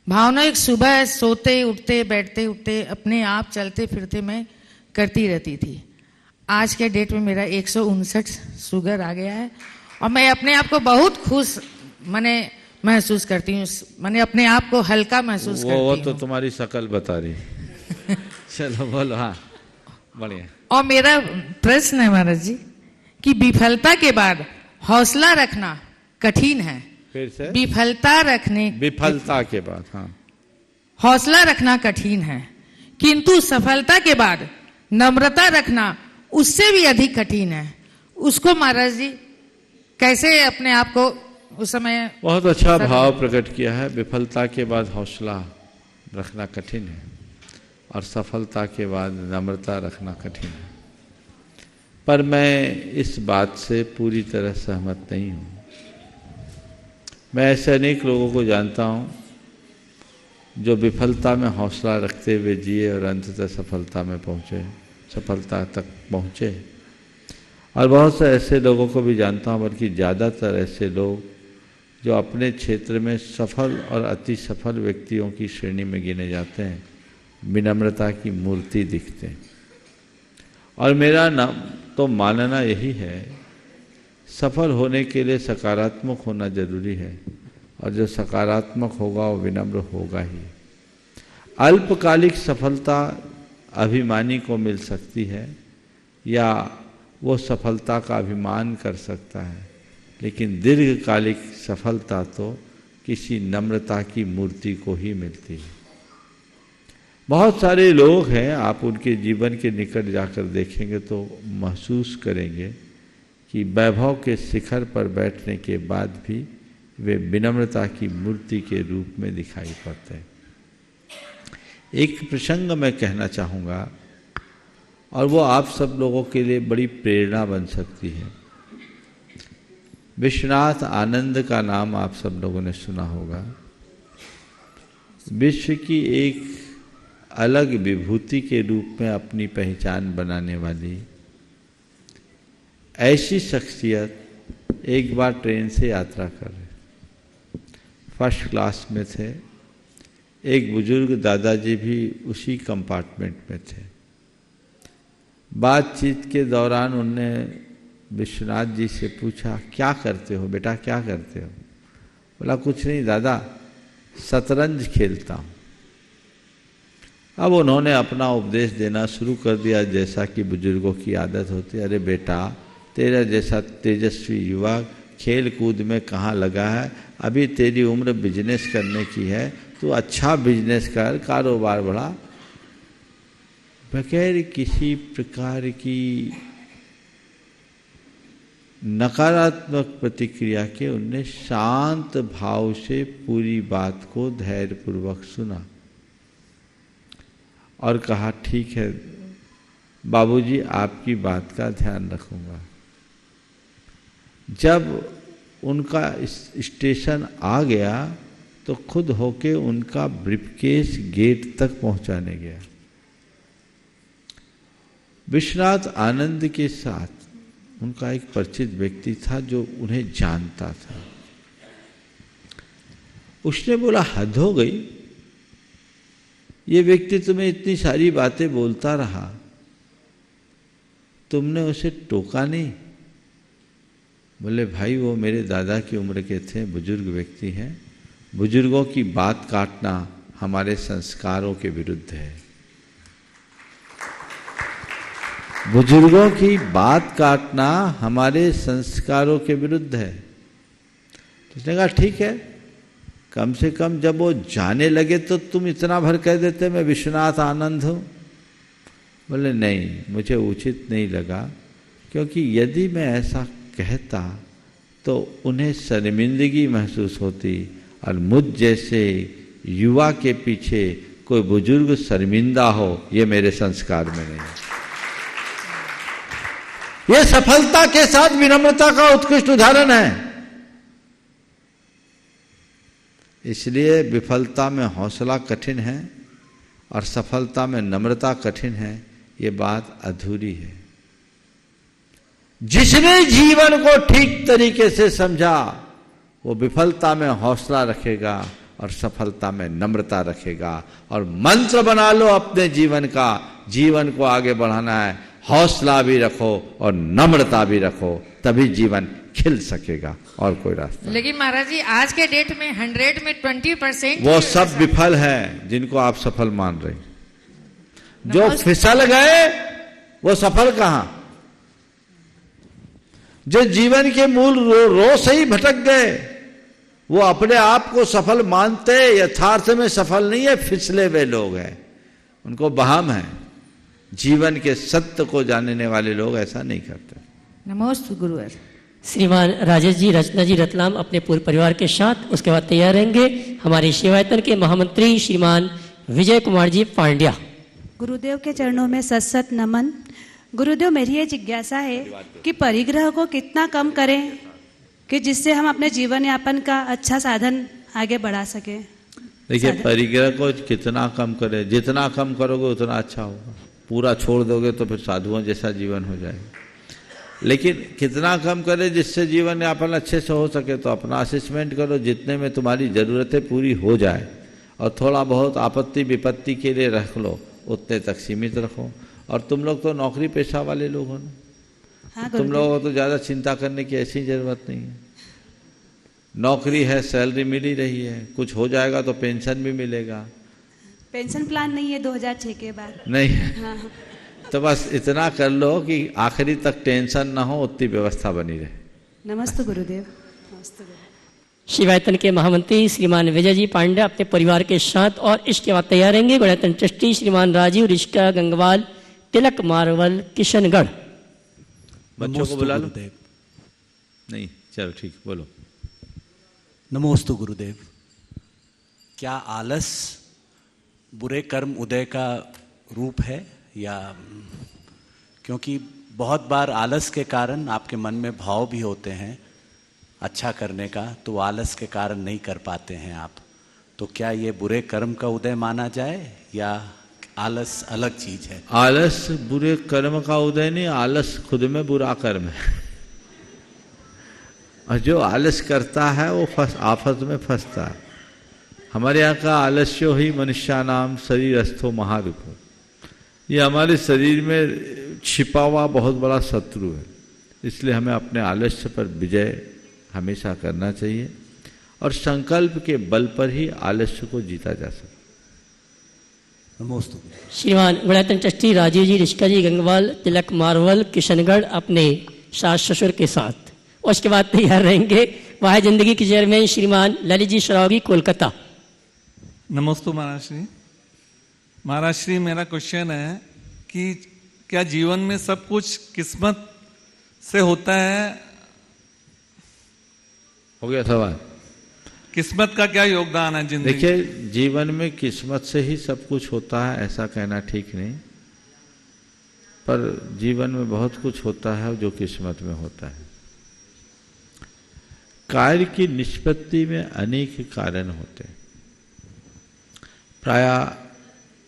भावना एक सुबह सोते उठते बैठते उठते अपने आप चलते फिरते मैं करती रहती थी। आज के डेट में मेरा 159 शुगर आ गया है और मैं अपने आप को बहुत खुश महसूस करती हूँ। मैंने अपने आप को हल्का महसूस करती हूँ। वो तो तुम्हारी शकल बता रही। चलो बोलो। हाँ बढ़िया। और मेरा प्रश्न है महाराज जी कि विफलता के बाद हौसला रखना कठिन है। फिर से विफलता के बाद हाँ, हौसला रखना कठिन है, किंतु सफलता के बाद नम्रता रखना उससे भी अधिक कठिन है। उसको महाराज जी कैसे अपने आप को उस समय। बहुत अच्छा भाव प्रकट किया है। विफलता के बाद हौसला रखना कठिन है और सफलता के बाद नम्रता रखना कठिन है। पर मैं इस बात से पूरी तरह सहमत नहीं हूं। मैं ऐसे अनेक लोगों को जानता हूँ जो विफलता में हौसला रखते हुए जिए और अंततः सफलता में पहुँचे, सफलता तक पहुँचे। और बहुत से ऐसे लोगों को भी जानता हूँ, बल्कि ज़्यादातर ऐसे लोग जो अपने क्षेत्र में सफल और अति सफल व्यक्तियों की श्रेणी में गिने जाते हैं, विनम्रता की मूर्ति दिखते हैं। और मेरा नाम तो मानना यही है, सफल होने के लिए सकारात्मक होना जरूरी है, और जो सकारात्मक होगा वो विनम्र होगा ही। अल्पकालिक सफलता अभिमानी को मिल सकती है या वो सफलता का अभिमान कर सकता है, लेकिन दीर्घकालिक सफलता तो किसी नम्रता की मूर्ति को ही मिलती है। बहुत सारे लोग हैं, आप उनके जीवन के निकट जाकर देखेंगे तो महसूस करेंगे कि वैभव के शिखर पर बैठने के बाद भी वे विनम्रता की मूर्ति के रूप में दिखाई पड़ते हैं। एक प्रसंग मैं कहना चाहूँगा और वो आप सब लोगों के लिए बड़ी प्रेरणा बन सकती है। विश्वनाथ आनंद का नाम आप सब लोगों ने सुना होगा। विश्व की एक अलग विभूति के रूप में अपनी पहचान बनाने वाली ऐसी शख्सियत एक बार ट्रेन से यात्रा कर रहे, फर्स्ट क्लास में थे। एक बुजुर्ग दादाजी भी उसी कंपार्टमेंट में थे। बातचीत के दौरान उनने विश्वनाथ जी से पूछा, क्या करते हो बेटा, क्या करते हो? बोला, कुछ नहीं दादा, शतरंज खेलता हूँ। अब उन्होंने अपना उपदेश देना शुरू कर दिया, जैसा कि बुजुर्गों की आदत होती है। अरे बेटा, तेरा जैसा तेजस्वी युवा खेल कूद में कहाँ लगा है? अभी तेरी उम्र बिजनेस करने की है, तू अच्छा बिजनेस कर, कारोबार बढ़ा। बगैर किसी प्रकार की नकारात्मक प्रतिक्रिया के उनने शांत भाव से पूरी बात को धैर्यपूर्वक सुना और कहा, ठीक है बाबूजी, आपकी बात का ध्यान रखूंगा। जब उनका स्टेशन आ गया तो खुद होके उनका ब्रीफकेस गेट तक पहुंचाने गया। विश्वनाथ आनंद के साथ उनका एक परिचित व्यक्ति था जो उन्हें जानता था। उसने बोला, हद हो गई, ये व्यक्ति तुम्हें इतनी सारी बातें बोलता रहा, तुमने उसे टोका नहीं? बोले, भाई वो मेरे दादा की उम्र के थे, बुजुर्ग व्यक्ति हैं। बुजुर्गों की बात काटना हमारे संस्कारों के विरुद्ध है। बुजुर्गों की बात काटना हमारे संस्कारों के विरुद्ध है। तो उसने कहा, ठीक है, कम से कम जब वो जाने लगे तो तुम इतना भर कह देते मैं विश्वनाथ आनंद हूँ। बोले, नहीं, मुझे उचित नहीं लगा, क्योंकि यदि मैं ऐसा कहता तो उन्हें शर्मिंदगी महसूस होती, और मुझ जैसे युवा के पीछे कोई बुजुर्ग शर्मिंदा हो, ये मेरे संस्कार में नहीं। ये सफलता के साथ विनम्रता का उत्कृष्ट उदाहरण है। इसलिए विफलता में हौसला कठिन है और सफलता में नम्रता कठिन है, ये बात अधूरी है। जिसने जीवन को ठीक तरीके से समझा वो विफलता में हौसला रखेगा और सफलता में नम्रता रखेगा। और मंत्र बना लो अपने जीवन का, जीवन को आगे बढ़ाना है, हौसला भी रखो और नम्रता भी रखो, तभी जीवन खिल सकेगा, और कोई रास्ता। लेकिन महाराज जी, आज के डेट में 100 में 20% वो सब विफल है जिनको आप सफल मान रहे। जो फिसल गए वो सफल कहां? जो जीवन के मूल रो से ही भटक गए वो अपने आप को सफल मानते, यथार्थ में सफल नहीं है, फिसले हुए लोग हैं, उनको बहम है। जीवन के सत्य को जानने वाले लोग ऐसा नहीं करते। नमस्ते गुरुवर। श्रीमान राजेश जी, रचना जी रतलाम अपने पूरे परिवार के साथ उसके बाद तैयार रहेंगे हमारे सेवायतन के महामंत्री श्रीमान विजय कुमार जी पांड्या। गुरुदेव के चरणों में सत सत नमन। गुरुदेव, मेरी ये जिज्ञासा है कि परिग्रह को कितना कम करें, कि जिससे हम अपने जीवन यापन का अच्छा साधन आगे बढ़ा सकें। देखिए, परिग्रह को कितना कम करें, जितना कम करोगे उतना अच्छा होगा। पूरा छोड़ दोगे तो फिर साधुओं जैसा जीवन हो जाएगा। लेकिन कितना कम करें जिससे जीवन यापन अच्छे से हो सके, तो अपना असेसमेंट करो, जितने में तुम्हारी ज़रूरतें पूरी हो जाए, और थोड़ा बहुत आपत्ति विपत्ति के लिए रख लो, उतने तक सीमित रखो। और तुम लोग तो नौकरी पेशा वाले लोग हो ना, हाँ, तुम लोगों को तो ज़्यादा चिंता करने की ऐसी ज़रूरत नहीं है। नौकरी है, सैलरी मिल ही रही है, कुछ हो जाएगा तो पेंशन भी मिलेगा। पेंशन प्लान नहीं है 2006 के बाद? नहीं है। हाँ। तो बस इतना कर लो कि आखिरी तक टेंशन ना हो, उतनी व्यवस्था बनी रहे। नमस्ते गुरुदेव। नमस्ते गुरुदेव। शिवायतन के महामंत्री श्रीमान विजय जी पांडे अपने परिवार के साथ और इसके बाद तैयार रहेंगे गुणायतन ट्रस्टी श्रीमान राजीव रिश्का गंगवाल तिलक मारवल किशनगढ़। बच्चों को बुला लो। नहीं, चलो ठीक, बोलो। नमोस्तु गुरुदेव। क्या आलस बुरे कर्म उदय का रूप है, या क्योंकि बहुत बार आलस के कारण आपके मन में भाव भी होते हैं अच्छा करने का, तो आलस के कारण नहीं कर पाते हैं आप, तो क्या ये बुरे कर्म का उदय माना जाए या आलस अलग चीज है? आलस बुरे कर्म का उदय नहीं, आलस खुद में बुरा कर्म है। और जो आलस करता है वो आफत में फंसता है। हमारे यहाँ का आलस्यो ही मनुष्यानाम शरीरस्थो महारूपो, ये हमारे शरीर में छिपा हुआ बहुत बड़ा शत्रु है। इसलिए हमें अपने आलस्य पर विजय हमेशा करना चाहिए, और संकल्प के बल पर ही आलस्य को जीता जा सकता। नमोस्तु। श्रीमान गुणायतन ट्रस्टी राजीव जी रिश्का जी गंगवाल तिलक मारवल किशनगढ़ अपने सास ससुर के साथ। उसके बाद तैयार रहेंगे वाह जिंदगी के चेयरमैन श्रीमान ललित जी सरावगी कोलकाता। नमस्ते महाराज श्री। महाराज श्री, मेरा क्वेश्चन है कि क्या जीवन में सब कुछ किस्मत से होता है? हो गया सवाल। किस्मत का क्या योगदान है जिंदगी? देखिए, जीवन में किस्मत से ही सब कुछ होता है ऐसा कहना ठीक नहीं, पर जीवन में बहुत कुछ होता है जो किस्मत में होता है। कार्य की निष्पत्ति में अनेक कारण होते हैं। प्रायः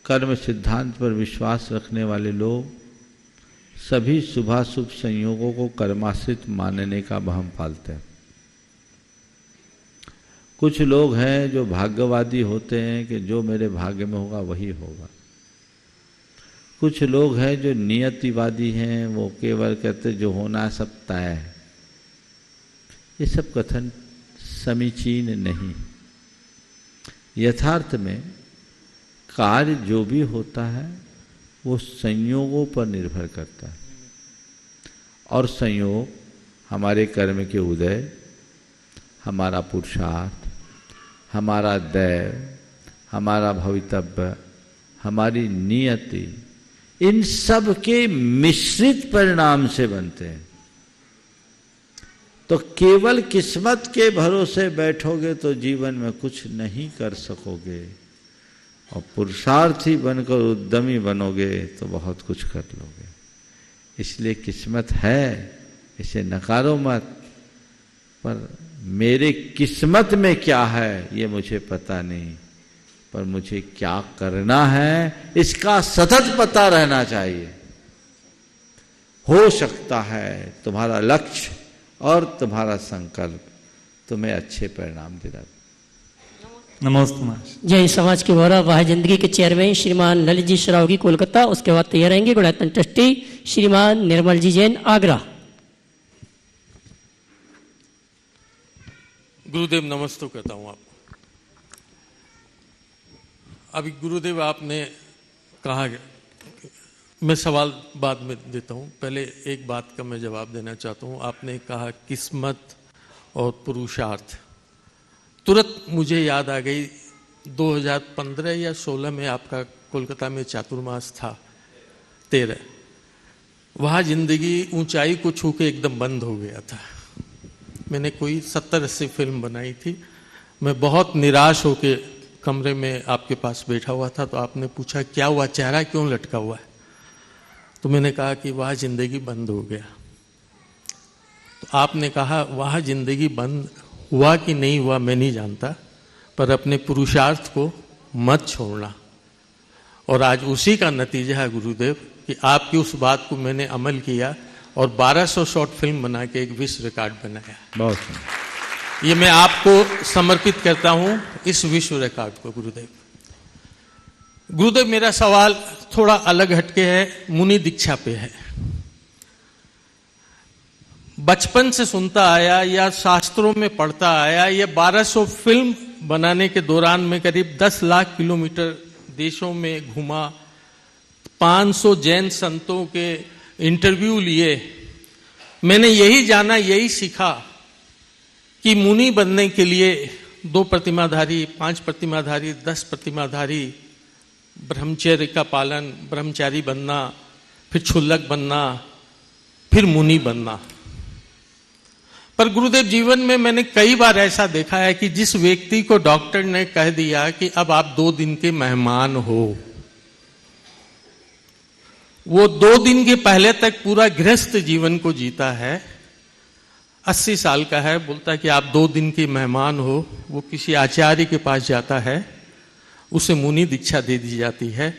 कर्म सिद्धांत पर विश्वास रखने वाले लोग सभी शुभाशुभ संयोगों को कर्माश्रित मानने का भ्रम पालते हैं। कुछ लोग हैं जो भाग्यवादी होते हैं कि जो मेरे भाग्य में होगा वही होगा। कुछ लोग हैं जो नियतिवादी हैं, वो केवल कहते जो होना है सब तय है। ये सब कथन समीचीन नहीं। यथार्थ में कार्य जो भी होता है वो संयोगों पर निर्भर करता है, और संयोग हमारे कर्म के उदय, हमारा पुरुषार्थ, हमारा दैव, हमारा भवितव्य, हमारी नियति, इन सब के मिश्रित परिणाम से बनते हैं। तो केवल किस्मत के भरोसे बैठोगे तो जीवन में कुछ नहीं कर सकोगे, और पुरुषार्थी बनकर उद्यमी बनोगे तो बहुत कुछ कर लोगे। इसलिए किस्मत है, इसे नकारो मत, पर मेरे किस्मत में क्या है ये मुझे पता नहीं, पर मुझे क्या करना है इसका सतत पता रहना चाहिए। हो सकता है तुम्हारा लक्ष्य और तुम्हारा संकल्प तुम्हें अच्छे परिणाम दिला। नमस्ते। जय समाज के वोरा वाह जिंदगी के चेयरमैन श्रीमान ललित जी सरावगी कोलकाता। उसके बाद तैयार रहेंगे गुणायतन ट्रस्टी श्रीमान निर्मल जी जैन आगरा। गुरुदेव नमस्ते कहता हूँ आपको। अभी गुरुदेव आपने कहा, मैं सवाल बाद में देता हूँ, पहले एक बात का मैं जवाब देना चाहता हूँ। आपने कहा किस्मत और पुरुषार्थ, तुरंत मुझे याद आ गई 2015 या 16 में आपका कोलकाता में चातुर्मास था 13, वहाँ जिंदगी ऊंचाई को छू के एकदम बंद हो गया था। मैंने कोई 70-80 फिल्म बनाई थी। मैं बहुत निराश होके कमरे में आपके पास बैठा हुआ था, तो आपने पूछा क्या हुआ, चेहरा क्यों लटका हुआ है? तो मैंने कहा कि वह जिंदगी बंद हो गया। तो आपने कहा वह जिंदगी बंद हुआ कि नहीं हुआ मैं नहीं जानता, पर अपने पुरुषार्थ को मत छोड़ना। और आज उसी का नतीजा है गुरुदेव कि आपकी उस बात को मैंने अमल किया और 1200 शॉर्ट फिल्म बना के एक विश्व रिकॉर्ड बनाया। बहुत ये मैं आपको समर्पित करता हूं इस विश्व रिकॉर्ड को गुरुदेव। गुरुदेव मेरा सवाल थोड़ा अलग हटके है, मुनि दीक्षा पे है। बचपन से सुनता आया या शास्त्रों में पढ़ता आया, ये 1200 फिल्म बनाने के दौरान में करीब 10 लाख किलोमीटर देशों में घूमा, 500 जैन संतों के इंटरव्यू लिए। मैंने यही जाना, यही सीखा कि मुनि बनने के लिए 2 प्रतिमाधारी, 5 प्रतिमाधारी, 10 प्रतिमाधारी, ब्रह्मचर्य का पालन, ब्रह्मचारी बनना, फिर क्षुल्लक बनना, फिर मुनि बनना। पर गुरुदेव जीवन में मैंने कई बार ऐसा देखा है कि जिस व्यक्ति को डॉक्टर ने कह दिया कि अब आप 2 दिन के मेहमान हो, वो 2 दिन के पहले तक पूरा गृहस्थ जीवन को जीता है। 80 साल का है, बोलता है कि आप 2 दिन के मेहमान हो। वो किसी आचार्य के पास जाता है, उसे मुनि दीक्षा दे दी जाती है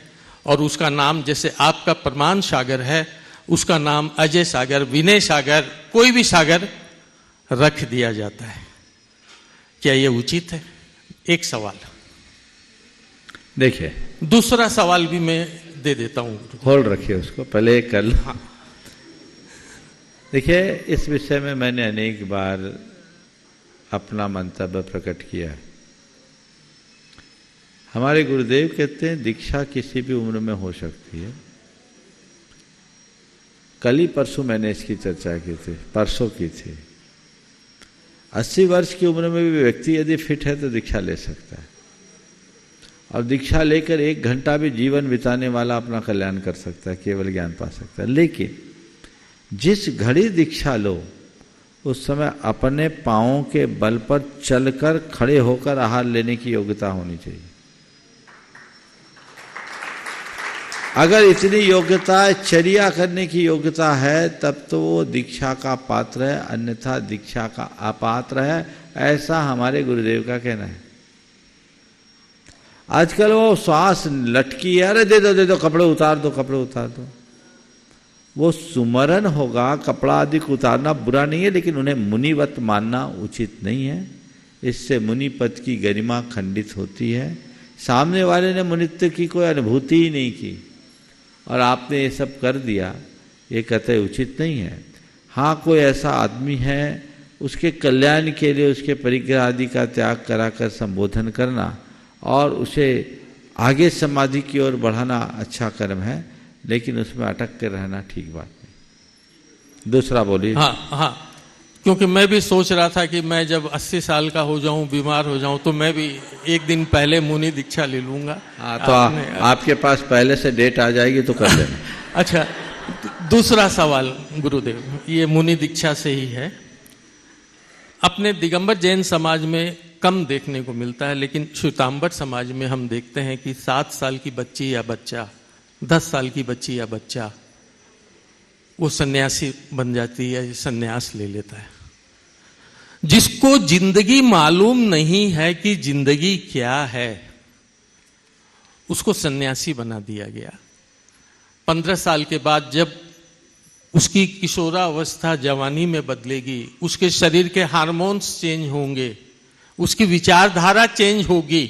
और उसका नाम, जैसे आपका प्रमाण सागर है, उसका नाम अजय सागर, विनय सागर, कोई भी सागर रख दिया जाता है। क्या यह उचित है? एक सवाल। देखिए, दूसरा सवाल भी मैं दे देता हूं। होल्ड रखिए उसको, पहले कर लो। हाँ। देखिए, इस विषय में मैंने अनेक बार अपना मंतव्य प्रकट किया है। हमारे गुरुदेव कहते हैं दीक्षा किसी भी उम्र में हो सकती है। कल ही परसों मैंने इसकी चर्चा की थी, परसों की थी। 80 वर्ष की उम्र में भी व्यक्ति यदि फिट है तो दीक्षा ले सकता है, और दीक्षा लेकर 1 घंटा भी जीवन बिताने वाला अपना कल्याण कर सकता है, केवल ज्ञान पा सकता है। लेकिन जिस घड़ी दीक्षा लो उस समय अपने पांवों के बल पर चलकर खड़े होकर आहार लेने की योग्यता होनी चाहिए। अगर इतनी योग्यता, चर्या करने की योग्यता है, तब तो वो दीक्षा का पात्र है, अन्यथा दीक्षा का अपात्र है, ऐसा हमारे गुरुदेव का कहना है। आजकल वो श्वास लटकी है, अरे दे दो कपड़े उतार दो, कपड़े उतार दो। वो सुमरन होगा, कपड़ा आदि को उतारना बुरा नहीं है, लेकिन उन्हें मुनिवत मानना उचित नहीं है। इससे मुनि पद की गरिमा खंडित होती है। सामने वाले ने मुनित्व की कोई अनुभूति ही नहीं की और आपने ये सब कर दिया, ये कतई उचित नहीं है। हाँ, कोई ऐसा आदमी है, उसके कल्याण के लिए उसके परिग्रह आदि का त्याग कराकर संबोधन करना और उसे आगे समाधि की ओर बढ़ाना अच्छा कर्म है, लेकिन उसमें अटक कर रहना ठीक बात नहीं। दूसरा बोलिए। हाँ, क्योंकि मैं भी सोच रहा था कि मैं जब 80 साल का हो जाऊं, बीमार हो जाऊं, तो मैं भी 1 दिन पहले मुनि दीक्षा ले लूंगा। हाँ, तो आपके पास पहले से डेट आ जाएगी तो कर लेना। अच्छा, दूसरा सवाल गुरुदेव, ये मुनि दीक्षा से ही है। अपने दिगंबर जैन समाज में कम देखने को मिलता है, लेकिन श्वेतांबर समाज में हम देखते हैं कि 7 साल की बच्ची या बच्चा, 10 साल की बच्ची या बच्चा वो सन्यासी बन जाती है, सन्यास ले लेता है। जिसको जिंदगी मालूम नहीं है कि जिंदगी क्या है, उसको सन्यासी बना दिया गया। 15 साल के बाद जब उसकी किशोरावस्था जवानी में बदलेगी, उसके शरीर के हार्मोन्स चेंज होंगे, उसकी विचारधारा चेंज होगी,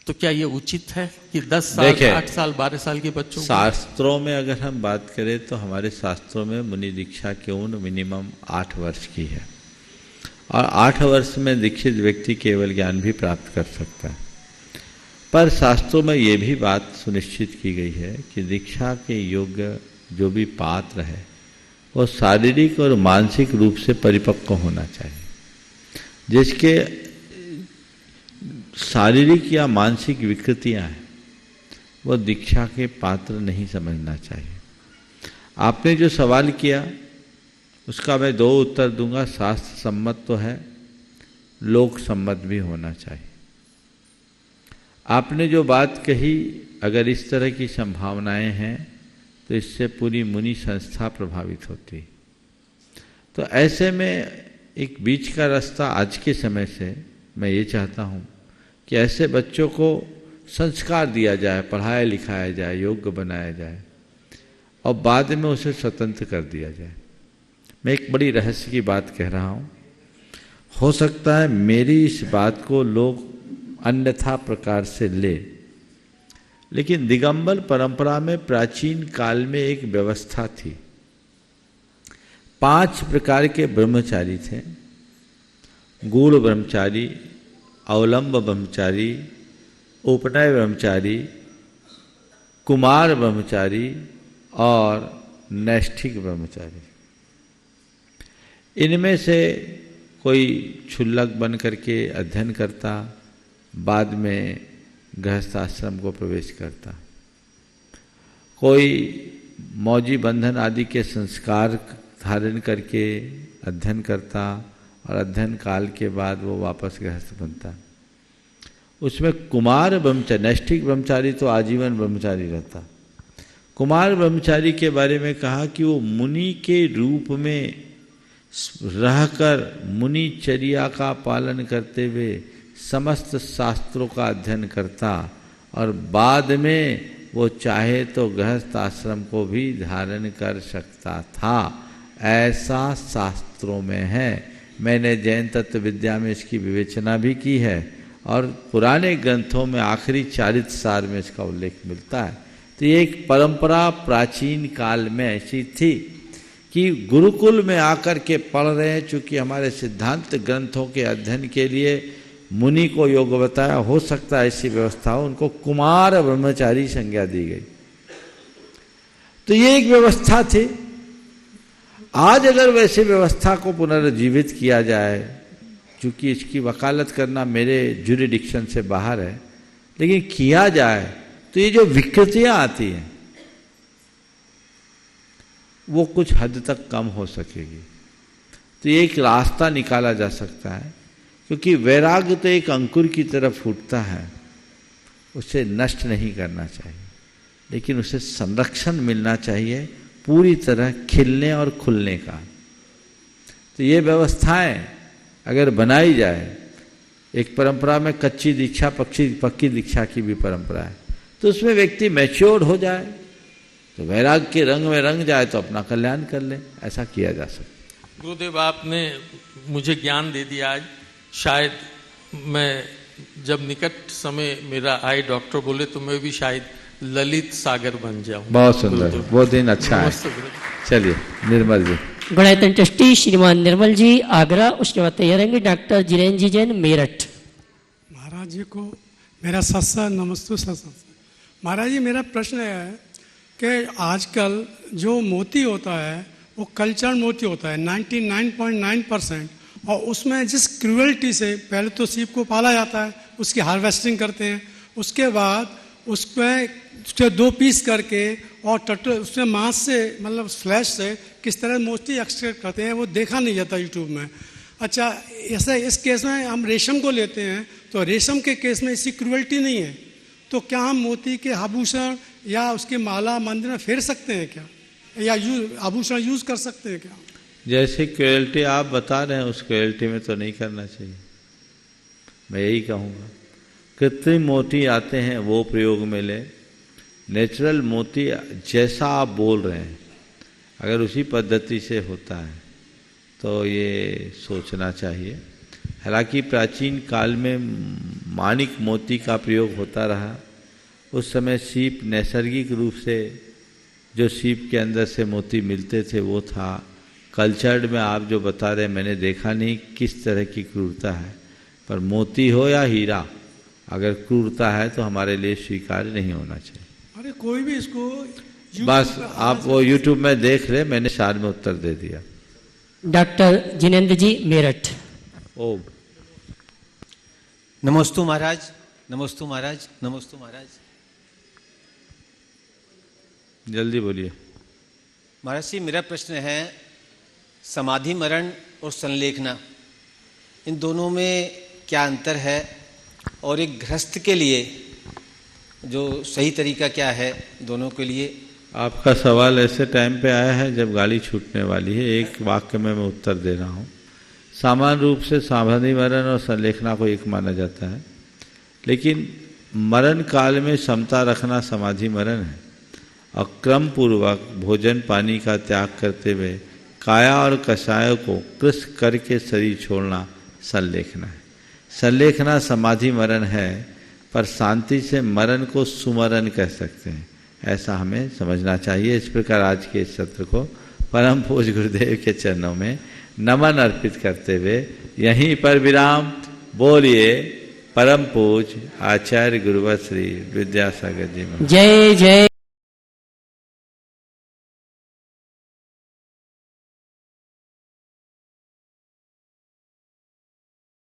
तो क्या ये उचित है कि 10 साल, 8 साल, 12 साल के बच्चों? शास्त्रों में अगर हम बात करें तो हमारे शास्त्रों में मुनि दीक्षा की उम्र मिनिमम 8 वर्ष की है, और 8 वर्ष में दीक्षित व्यक्ति केवल ज्ञान भी प्राप्त कर सकता है। पर शास्त्रों में ये भी बात सुनिश्चित की गई है कि दीक्षा के योग्य जो भी पात्र है वो शारीरिक और मानसिक रूप से परिपक्व होना चाहिए। जिसके शारीरिक या मानसिक विकृतियां हैं वो दीक्षा के पात्र नहीं समझना चाहिए। आपने जो सवाल किया उसका मैं 2 उत्तर दूंगा। शास्त्र सम्मत तो है, लोक सम्मत भी होना चाहिए। आपने जो बात कही, अगर इस तरह की संभावनाएं हैं तो इससे पूरी मुनि संस्था प्रभावित होती। तो ऐसे में एक बीच का रास्ता आज के समय से मैं ये चाहता हूँ कि ऐसे बच्चों को संस्कार दिया जाए, पढ़ाया लिखाया जाए, योग्य बनाया जाए और बाद में उसे स्वतंत्र कर दिया जाए। मैं एक बड़ी रहस्य की बात कह रहा हूँ, हो सकता है मेरी इस बात को लोग अन्यथा प्रकार से ले, लेकिन दिगंबर परंपरा में प्राचीन काल में एक व्यवस्था थी। 5 प्रकार के ब्रह्मचारी थे, गूढ़ ब्रह्मचारी, अवलंब ब्रह्मचारी, उपनय ब्रह्मचारी, कुमार ब्रह्मचारी और नैष्ठिक ब्रह्मचारी। इनमें से कोई क्षुल्लक बन करके अध्ययन करता, बाद में गृहस्थ आश्रम को प्रवेश करता, कोई मौजी बंधन आदि के संस्कार धारण करके अध्ययन करता और अध्ययन काल के बाद वो वापस गृहस्थ बनता। उसमें कुमार ब्रह्मचारी, नैष्ठिक ब्रह्मचारी तो आजीवन ब्रह्मचारी रहता। कुमार ब्रह्मचारी के बारे में कहा कि वो मुनि के रूप में रहकर मुनिचर्या का पालन करते हुए समस्त शास्त्रों का अध्ययन करता और बाद में वो चाहे तो गृहस्थ आश्रम को भी धारण कर सकता था। ऐसा शास्त्रों में है। मैंने जैन तत्व विद्या में इसकी विवेचना भी की है और पुराने ग्रंथों में आखिरी चारित्र सार में इसका उल्लेख मिलता है। तो ये एक परंपरा प्राचीन काल में ऐसी थी कि गुरुकुल में आकर के पढ़ रहे हैं, चूंकि हमारे सिद्धांत ग्रंथों के अध्ययन के लिए मुनि को योग्य बताया, हो सकता है ऐसी व्यवस्था हो, उनको कुमार ब्रह्मचारी संज्ञा दी गई। तो ये एक व्यवस्था थी। आज अगर वैसे व्यवस्था को पुनर्जीवित किया जाए, चूंकि इसकी वकालत करना मेरे जुरिडिक्शन से बाहर है, लेकिन किया जाए तो ये जो विकृतियां आती हैं वो कुछ हद तक कम हो सकेगी। तो ये एक रास्ता निकाला जा सकता है, क्योंकि वैराग्य तो एक अंकुर की तरह फूटता है, उसे नष्ट नहीं करना चाहिए, लेकिन उसे संरक्षण मिलना चाहिए पूरी तरह खिलने और खुलने का। तो ये व्यवस्थाएं अगर बनाई जाए, एक परंपरा में कच्ची दीक्षा पक्की दीक्षा की भी परंपरा है, तो उसमें व्यक्ति मैच्योर्ड हो जाए तो वैराग के रंग में रंग जाए तो अपना कल्याण कर ले, ऐसा किया जा सकता। गुरुदेव आपने मुझे ज्ञान दे दिया आज। शायद मैं जब निकट समय मेरा आए डॉक्टर बोले तो मैं भी शायद ललित सागर बन जाऊं। बहुत सुंदर, वो दिन अच्छा है। चलिए निर्मल जी। गणायतन ट्रस्टी श्रीमान निर्मल जी आगरा, उसके बाद तैयार रहेंगे डॉक्टर जिरेन जी जैन मेरठ। महाराज जी को मेरा सत्संग नमस्ते। सत्संग महाराज जी, मेरा प्रश्न है कि आजकल जो मोती होता है वो कल्चर मोती होता है 99.9%, और उसमें जिस क्रूअल्टी से पहले तो सीप को पाला जाता है, उसकी हार्वेस्टिंग करते हैं, उसके बाद उसमें उसके 2 पीस करके और उसमें मांस से मतलब फ्लैश से किस तरह मोती एक्सट्रैक्ट करते हैं वो देखा नहीं जाता यूट्यूब में। अच्छा, ऐसा इस केस में हम रेशम को लेते हैं तो रेशम के केस में इसी क्रूअल्टी नहीं है, तो क्या हम मोती के आभूषण या उसके माला मंदिर में फेर सकते हैं क्या, या आभूषण यूज कर सकते हैं क्या? जैसे क्रुएल्टी आप बता रहे हैं उस क्रुएल्टी में तो नहीं करना चाहिए। मैं यही कहूँगा, कृत्रिम मोती आते हैं वो प्रयोग में ले, नेचुरल मोती जैसा आप बोल रहे हैं अगर उसी पद्धति से होता है तो ये सोचना चाहिए। हालांकि प्राचीन काल में माणिक मोती का प्रयोग होता रहा, उस समय सीप नैसर्गिक रूप से जो सीप के अंदर से मोती मिलते थे वो था। कल्चर्ड में आप जो बता रहे हैं मैंने देखा नहीं किस तरह की क्रूरता है, पर मोती हो या हीरा अगर क्रूरता है तो हमारे लिए स्वीकार्य नहीं होना चाहिए। अरे कोई भी इसको बस आप वो यूट्यूब में देख रहे, मैंने सार में उत्तर दे दिया। डॉक्टर जिनेंद्र जी मेरठ। ओम नमोस्तु महाराज, नमोस्तु महाराज, नमोस्तु महाराज। जल्दी बोलिए महाराज जी। मेरा प्रश्न है समाधि मरण और संलेखना, इन दोनों में क्या अंतर है, और एक गृहस्थ के लिए जो सही तरीका क्या है दोनों के लिए, आपका सवाल ऐसे टाइम पे आया है जब गाड़ी छूटने वाली है। एक वाक्य में मैं उत्तर दे रहा हूँ। सामान्य रूप से समाधि मरण और संलेखना को एक माना जाता है, लेकिन मरण काल में क्षमता रखना समाधि मरण है और क्रम पूर्वक भोजन पानी का त्याग करते हुए काया और कषायों को कृष करके शरीर छोड़ना संलेखना है। संलेखना समाधि मरण है, पर शांति से मरण को सुमरण कह सकते हैं, ऐसा हमें समझना चाहिए। इस प्रकार आज के इस सत्र को परम पूज्य गुरुदेव के चरणों में नमन अर्पित करते हुए यहीं पर विराम। बोलिए परम पूज्य आचार्य गुरुवर श्री विद्यासागर जी। जय जय।